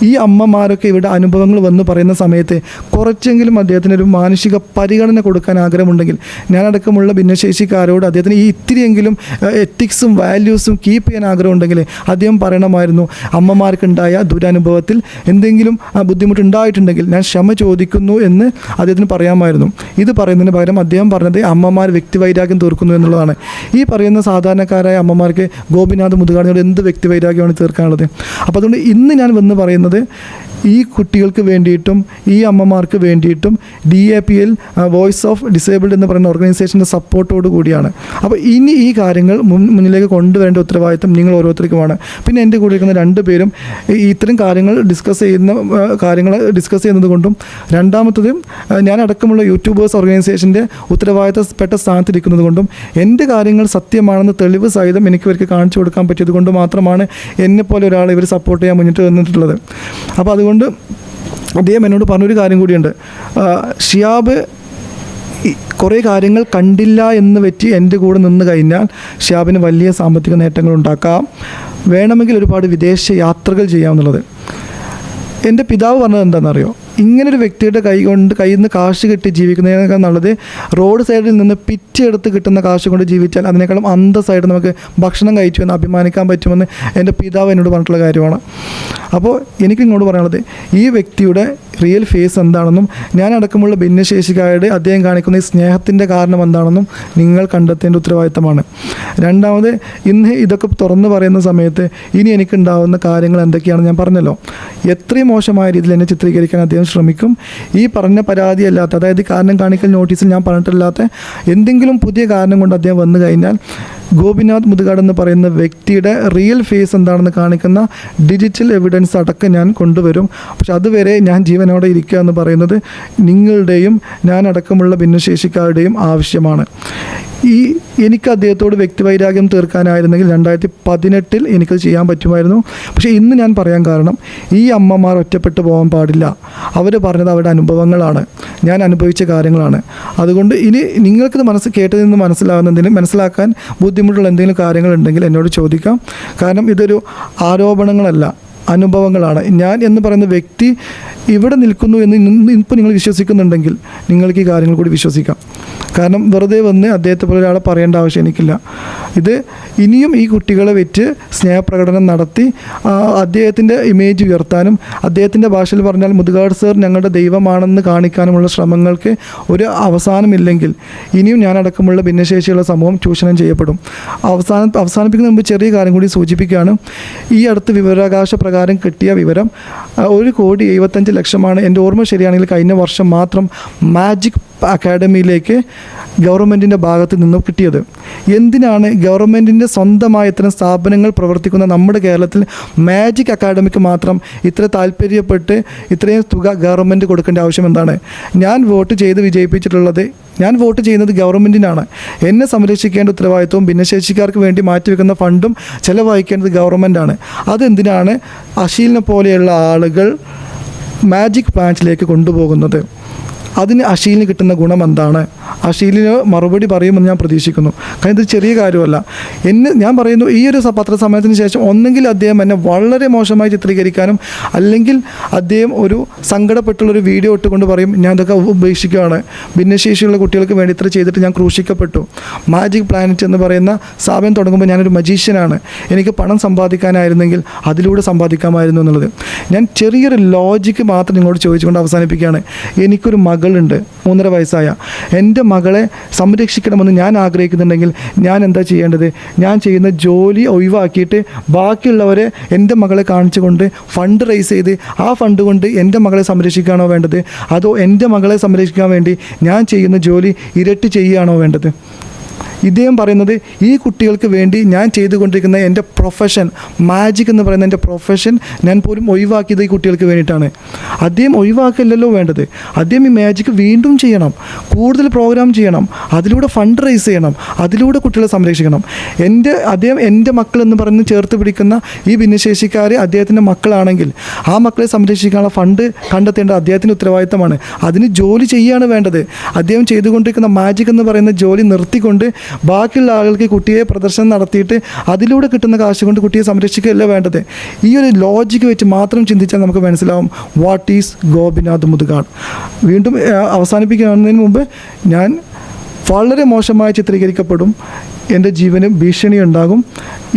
ഈ അമ്മമാരൊക്കെ ഇവിടെ അനുഭവങ്ങൾ വന്ന് പറയുന്ന സമയത്ത് കുറച്ചെങ്കിലും അദ്ദേഹത്തിന് ഒരു മാനുഷിക പരിഗണന കൊടുക്കാൻ ആഗ്രഹമുണ്ടെങ്കിൽ, ഞാനടക്കമുള്ള ഭിന്നശേഷിക്കാരോട് അദ്ദേഹത്തിന് ഈ ഇത്തിരിയെങ്കിലും എത്തിക്സും വാല്യൂസും കീപ്പ് ചെയ്യാൻ ആഗ്രഹമുണ്ടെങ്കിൽ അദ്ദേഹം പറയണമായിരുന്നു, അമ്മമാർക്കുണ്ടായ ദുരനുഭവത്തിൽ എന്തെങ്കിലും ബുദ്ധിമുട്ടുണ്ടായിട്ടുണ്ടെങ്കിൽ ഞാൻ ക്ഷമ ചോദിക്കുന്നു എന്ന് അദ്ദേഹത്തിന് പറയാമായിരുന്നു. ഇത് പറയുന്നതിന് പകരം അദ്ദേഹം പറഞ്ഞത് അമ്മമാർ വ്യക്തിവൈരാഗ്യം തീർക്കുന്നു എന്നുള്ളതാണ്. ഈ പറയുന്ന സാധാരണക്കാരായ അമ്മമാർക്ക് ഗോപിനാഥ് മുതുകാടിനോട് എന്ത് വ്യക്തിവൈരാഗ്യമാണ് തീർക്കാനുള്ളത്? അപ്പോൾ അതുകൊണ്ട് ഇന്ന് ഞാൻ വന്ന് പറയുന്നത്, ഈ കുട്ടികൾക്ക് വേണ്ടിയിട്ടും ഈ അമ്മമാർക്ക് വേണ്ടിയിട്ടും DAPL വോയിസ് ഓഫ് ഡിസേബിൾഡ് എന്ന് പറയുന്ന ഓർഗനൈസേഷൻ്റെ സപ്പോർട്ടോട് കൂടിയാണ്. അപ്പോൾ ഇനി ഈ കാര്യങ്ങൾ മുന്നിലേക്ക് കൊണ്ടുവരേണ്ട ഉത്തരവാദിത്തം നിങ്ങൾ ഓരോരുത്തർക്കുമാണ്. പിന്നെ എൻ്റെ കൂടെ ഇരിക്കുന്ന 2 പേരും ഇത്തരം കാര്യങ്ങൾ ഡിസ്കസ് ചെയ്യുന്നത് കൊണ്ടും, രണ്ടാമത്തത് ഞാൻ അടക്കമുള്ള യൂട്യൂബേഴ്സ് ഓർഗനൈസേഷൻ്റെ ഉത്തരവാദിത്തപ്പെട്ട സ്ഥാനത്തിരിക്കുന്നത് കൊണ്ടും, എൻ്റെ കാര്യങ്ങൾ സത്യമാണെന്ന് തെളിവ് സഹിതം എനിക്ക് ഇവർക്ക് കാണിച്ചു കൊടുക്കാൻ പറ്റിയത് കൊണ്ട് മാത്രമാണ് എന്നെപ്പോലെ ഒരാളെ ഇവർ സപ്പോർട്ട് ചെയ്യാൻ മുന്നിട്ട് വന്നിട്ടുള്ളത്. അപ്പോൾ അതുകൊണ്ട് അദ്ദേഹം എന്നോട് പറഞ്ഞൊരു കാര്യം കൂടിയുണ്ട്. ഷിയാബ് കുറേ കാര്യങ്ങൾ കണ്ടില്ല എന്ന് വെച്ച് എൻ്റെ കൂടെ നിന്ന് കഴിഞ്ഞാൽ ഷിയാബിന് വലിയ സാമ്പത്തിക നേട്ടങ്ങൾ ഉണ്ടാക്കാം, വേണമെങ്കിൽ ഒരുപാട് വിദേശ യാത്രകൾ ചെയ്യാമെന്നുള്ളത്. എൻ്റെ പിതാവ് പറഞ്ഞത് എന്താണെന്നറിയോ? ഇങ്ങനൊരു വ്യക്തിയുടെ കയ്യിൽ നിന്ന് കാശ് കിട്ടി ജീവിക്കുന്നതിനേക്കാൾ നല്ലത് റോഡ് സൈഡിൽ നിന്ന് പിച്ചെടുത്ത് കിട്ടുന്ന കാശ് കൊണ്ട് ജീവിച്ചാൽ അതിനേക്കാളും അന്തസ്സായിട്ട് നമുക്ക് ഭക്ഷണം കഴിച്ചു എന്ന് അഭിമാനിക്കാൻ പറ്റുമെന്ന് എൻ്റെ പിതാവ് എന്നോട് പറഞ്ഞിട്ടുള്ള കാര്യമാണ്. അപ്പോൾ എനിക്ക് ഇങ്ങോട്ട് പറയാനുള്ളത്, ഈ വ്യക്തിയുടെ റിയൽ ഫേസ് എന്താണെന്നും ഞാൻ അടക്കമുള്ള ഭിന്നശേഷിക്കാരുടെ അദ്ദേഹം കാണിക്കുന്ന ഈ സ്നേഹത്തിൻ്റെ കാരണം എന്താണെന്നും നിങ്ങൾ കണ്ടെത്തേണ്ട ഉത്തരവാദിത്തമാണ്. രണ്ടാമത്, ഇന്ന് ഇതൊക്കെ തുറന്നു പറയുന്ന സമയത്ത് ഇനി എനിക്കുണ്ടാവുന്ന കാര്യങ്ങൾ എന്തൊക്കെയാണെന്ന് ഞാൻ പറഞ്ഞല്ലോ. എത്രയും മോശമായ രീതിയിൽ എന്നെ ചിത്രീകരിക്കാൻ അദ്ദേഹം ശ്രമിക്കും. ഈ പറഞ്ഞ പരാതിയല്ലാത്ത, അതായത് കാരണം കാണിക്കൽ നോട്ടീസിൽ ഞാൻ പറഞ്ഞിട്ടില്ലാത്ത എന്തെങ്കിലും പുതിയ കാരണം കൊണ്ട് അദ്ദേഹം വന്നു കഴിഞ്ഞാൽ ഗോപിനാഥ് മുതുകാട് എന്ന് പറയുന്ന വ്യക്തിയുടെ റിയൽ ഫേസ് എന്താണെന്ന് കാണിക്കുന്ന ഡിജിറ്റൽ എവിഡൻസ് അടക്കം ഞാൻ കൊണ്ടുവരും. പക്ഷെ അതുവരെ ഞാൻ ജീവനോടെ ഇരിക്കുക എന്ന് പറയുന്നത് നിങ്ങളുടെയും ഞാൻ അടക്കമുള്ള ഭിന്നശേഷിക്കാരുടെയും ആവശ്യമാണ്. എനിക്ക് അദ്ദേഹത്തോട് വ്യക്തിവൈരാഗ്യം തീർക്കാനായിരുന്നെങ്കിൽ 2018 എനിക്കത് ചെയ്യാൻ പറ്റുമായിരുന്നു. പക്ഷേ ഇന്ന് ഞാൻ പറയാൻ കാരണം, ഈ അമ്മമാർ ഒറ്റപ്പെട്ടു പോകാൻ പാടില്ല. അവർ പറഞ്ഞത് അവരുടെ അനുഭവങ്ങളാണ്, ഞാൻ അനുഭവിച്ച കാര്യങ്ങളാണ്. അതുകൊണ്ട് ഇനി നിങ്ങൾക്കിത് കേട്ടതിൽ നിന്ന് മനസ്സിലാക്കാൻ ബുദ്ധിമുട്ടുള്ള എന്തെങ്കിലും കാര്യങ്ങളുണ്ടെങ്കിൽ എന്നോട് ചോദിക്കാം. കാരണം ഇതൊരു ആരോപണങ്ങളല്ല, അനുഭവങ്ങളാണ്. ഞാൻ എന്ന് പറയുന്ന വ്യക്തി ഇവിടെ നിൽക്കുന്നു എന്ന് ഇപ്പോൾ നിങ്ങൾ വിശ്വസിക്കുന്നുണ്ടെങ്കിൽ നിങ്ങൾക്ക് ഈ കാര്യങ്ങൾ കൂടി വിശ്വസിക്കാം. കാരണം വെറുതെ വന്ന് അദ്ദേഹത്തെ പോലെ ഒരാളെ പറയേണ്ട ആവശ്യം എനിക്കില്ല. ഇത് ഇനിയും ഈ കുട്ടികളെ വെച്ച് സ്നേഹപ്രകടനം നടത്തി അദ്ദേഹത്തിൻ്റെ ഇമേജ് ഉയർത്താനും, അദ്ദേഹത്തിൻ്റെ ഭാഷയിൽ പറഞ്ഞാൽ മുതുകാട് സർ ഞങ്ങളുടെ ദൈവമാണെന്ന് കാണിക്കാനുമുള്ള ശ്രമങ്ങൾക്ക് ഒരു അവസാനമില്ലെങ്കിൽ ഇനിയും ഞാനടക്കമുള്ള ഭിന്നശേഷിയുള്ള സമൂഹം ചൂഷണം ചെയ്യപ്പെടും. അവസാനിപ്പിക്കുന്ന മുമ്പ് ചെറിയ കാര്യം കൂടി സൂചിപ്പിക്കുകയാണ്. ഈ അടുത്ത് വിവരാവകാശ പ്രകാരം പ്രകാരം കിട്ടിയ വിവരം 1,75,00,000 എൻ്റെ ഓർമ്മ ശരിയാണെങ്കിൽ കഴിഞ്ഞ വർഷം മാത്രം മാജിക് അക്കാഡമിയിലേക്ക് ഗവൺമെൻറ്റിൻ്റെ ഭാഗത്ത് നിന്നും കിട്ടിയത്. എന്തിനാണ് ഗവൺമെൻറ്റിൻ്റെ സ്വന്തമായ ഇത്തരം സ്ഥാപനങ്ങൾ പ്രവർത്തിക്കുന്ന നമ്മുടെ കേരളത്തിൽ മാജിക് അക്കാഡമിക്ക് മാത്രം ഇത്ര താല്പര്യപ്പെട്ട് ഇത്രയും തുക ഗവൺമെൻറ് കൊടുക്കേണ്ട ആവശ്യം എന്താണ്? ഞാൻ വോട്ട് ചെയ്ത് വിജയിപ്പിച്ചിട്ടുള്ളത്, ഞാൻ വോട്ട് ചെയ്യുന്നത് ഗവൺമെൻറ്റിനാണ്. എന്നെ സംരക്ഷിക്കേണ്ട ഉത്തരവാദിത്വവും ഭിന്നശേഷിക്കാർക്ക് വേണ്ടി മാറ്റിവെക്കുന്ന ഫണ്ടും ചിലവഴിക്കേണ്ടത് ഗവൺമെൻറ്റാണ്. അതെന്തിനാണ് അഷീലിനെ പോലെയുള്ള ആളുകൾ മാജിക് പ്ലാന്റിലേക്ക് കൊണ്ടുപോകുന്നത്? അതിന് അഷീലിന് കിട്ടുന്ന ഗുണം എന്താണ്? അഷീലിന് മറുപടി പറയുമെന്ന് ഞാൻ പ്രതീക്ഷിക്കുന്നു. കാരണം ഇത് ചെറിയ കാര്യമല്ല. ഞാൻ പറയുന്നു, ഈ ഒരു പത്രസമ്മേളനത്തിന് ശേഷം ഒന്നെങ്കിൽ അദ്ദേഹം എന്നെ വളരെ മോശമായി ചിത്രീകരിക്കാനും, അല്ലെങ്കിൽ അദ്ദേഹം ഒരു സങ്കടപ്പെട്ടുള്ളൊരു വീഡിയോ ഇട്ടുകൊണ്ട് പറയും ഞാൻ ഇതൊക്കെ ഉപേക്ഷിക്കുകയാണ്, ഭിന്നശേഷിയുള്ള കുട്ടികൾക്ക് വേണ്ടി ഇത്ര ചെയ്തിട്ട് ഞാൻ ക്രൂശിക്കപ്പെട്ടു, മാജിക് പ്ലാനറ്റ് എന്ന് പറയുന്ന സ്ഥാപനം തുടങ്ങുമ്പോൾ ഞാനൊരു മജീഷ്യനാണ്, എനിക്ക് പണം സമ്പാദിക്കാനായിരുന്നെങ്കിൽ അതിലൂടെ സമ്പാദിക്കാമായിരുന്നു എന്നുള്ളത്. ഞാൻ ചെറിയൊരു ലോജിക്ക് മാത്രം നിങ്ങളോട് ചോദിച്ചുകൊണ്ട് അവസാനിപ്പിക്കുകയാണ്. എനിക്കൊരു മകളുണ്ട്, 3.5 വയസ്സായ. എൻ്റെ മകളെ സംരക്ഷിക്കണമെന്ന് ഞാൻ ആഗ്രഹിക്കുന്നുണ്ടെങ്കിൽ ഞാൻ എന്താ ചെയ്യേണ്ടത്? ഞാൻ ചെയ്യുന്ന ജോലി ഒഴിവാക്കിയിട്ട് ബാക്കിയുള്ളവരെ എൻ്റെ മകളെ കാണിച്ചുകൊണ്ട് ഫണ്ട് റൈസ് ചെയ്ത് ആ ഫണ്ട് കൊണ്ട് എൻ്റെ മകളെ സംരക്ഷിക്കുകയാണോ വേണ്ടത്? അതോ എൻ്റെ മകളെ സംരക്ഷിക്കാൻ വേണ്ടി ഞാൻ ചെയ്യുന്ന ജോലി ഇരട്ടി ചെയ്യുകയാണോ വേണ്ടത്? ഇദ്ദേഹം പറയുന്നത് ഈ കുട്ടികൾക്ക് വേണ്ടി ഞാൻ ചെയ്തുകൊണ്ടിരിക്കുന്ന എൻ്റെ പ്രൊഫഷൻ, മാജിക് എന്ന് പറയുന്ന എൻ്റെ പ്രൊഫഷൻ ഞാൻ പോലും ഒഴിവാക്കിയത് ഈ കുട്ടികൾക്ക് വേണ്ടിയിട്ടാണ്. അദ്ദേഹം ഒഴിവാക്കല്ലല്ലോ വേണ്ടത്. അദ്ദേഹം ഈ മാജിക് വീണ്ടും ചെയ്യണം, കൂടുതൽ പ്രോഗ്രാം ചെയ്യണം, അതിലൂടെ ഫണ്ട് റൈസ് ചെയ്യണം, അതിലൂടെ കുട്ടികളെ സംരക്ഷിക്കണം. അദ്ദേഹം എൻ്റെ മക്കൾ എന്ന് പറഞ്ഞ് ചേർത്ത് പിടിക്കുന്ന ഈ ഭിന്നശേഷിക്കാർ അദ്ദേഹത്തിൻ്റെ മക്കളാണെങ്കിൽ ആ മക്കളെ സംരക്ഷിക്കാനുള്ള ഫണ്ട് കണ്ടെത്തേണ്ടത് അദ്ദേഹത്തിൻ്റെ ഉത്തരവാദിത്തമാണ്. അതിന് ജോലി ചെയ്യുകയാണ് വേണ്ടത്. അദ്ദേഹം ചെയ്തുകൊണ്ടിരിക്കുന്ന മാജിക് എന്ന് പറയുന്ന ജോലി നിർത്തിക്കൊണ്ട് ബാക്കിയുള്ള ആളുകൾക്ക് കുട്ടിയെ പ്രദർശനം നടത്തിയിട്ട് അതിലൂടെ കിട്ടുന്ന കാശ് കൊണ്ട് കുട്ടിയെ സംരക്ഷിക്കുകയല്ല വേണ്ടത്. ഈ ഒരു ലോജിക്ക് വെച്ച് മാത്രം ചിന്തിച്ചാൽ നമുക്ക് മനസ്സിലാവും വാട്ട് ഈസ് ഗോപിനാഥ് മുതുകാട്. വീണ്ടും അവസാനിപ്പിക്കുന്നതിന് മുമ്പ് ഞാൻ വളരെ മോശമായി ചിത്രീകരിക്കപ്പെടും, എൻ്റെ ജീവന് ഭീഷണി ഉണ്ടാകും.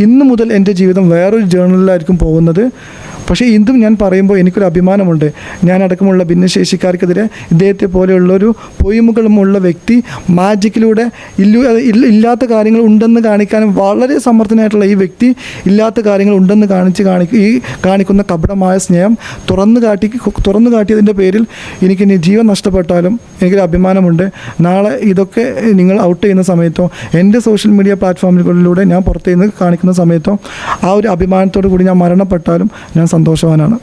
ഇന്ന് മുതൽ എൻ്റെ ജീവിതം വേറൊരു ജേർണലിലായിരിക്കും പോകുന്നത്. പക്ഷേ ഇതും ഞാൻ പറയുമ്പോൾ എനിക്കൊരു അഭിമാനമുണ്ട്. ഞാനടക്കമുള്ള ഭിന്നശേഷിക്കാർക്കെതിരെ ഇദ്ദേഹത്തെ പോലെയുള്ളൊരു പൊയ്മുകളുമുള്ള വ്യക്തി മാജിക്കിലൂടെ ഇല്ലാത്ത കാര്യങ്ങൾ ഉണ്ടെന്ന് കാണിക്കാനും വളരെ സമർത്ഥനായിട്ടുള്ള ഈ വ്യക്തി ഇല്ലാത്ത കാര്യങ്ങൾ ഉണ്ടെന്ന് കാണിക്കുന്ന കപടമായ സ്നേഹം തുറന്നു കാട്ടിയതിൻ്റെ പേരിൽ എനിക്കിനി ജീവൻ നഷ്ടപ്പെട്ടാലും എനിക്കൊരു അഭിമാനമുണ്ട്. നാളെ ഇതൊക്കെ നിങ്ങൾ ഔട്ട് ചെയ്യുന്ന സമയത്തോ എൻ്റെ സോഷ്യൽ മീഡിയ പ്ലാറ്റ്ഫോമുകളിലൂടെ ഞാൻ പുറത്തുനിന്ന് കാണിക്കുന്ന സമയത്തോ ആ ഒരു അഭിമാനത്തോടു കൂടി ഞാൻ മരണപ്പെട്ടാലും ഞാൻ സന്തോഷവാനാണ്.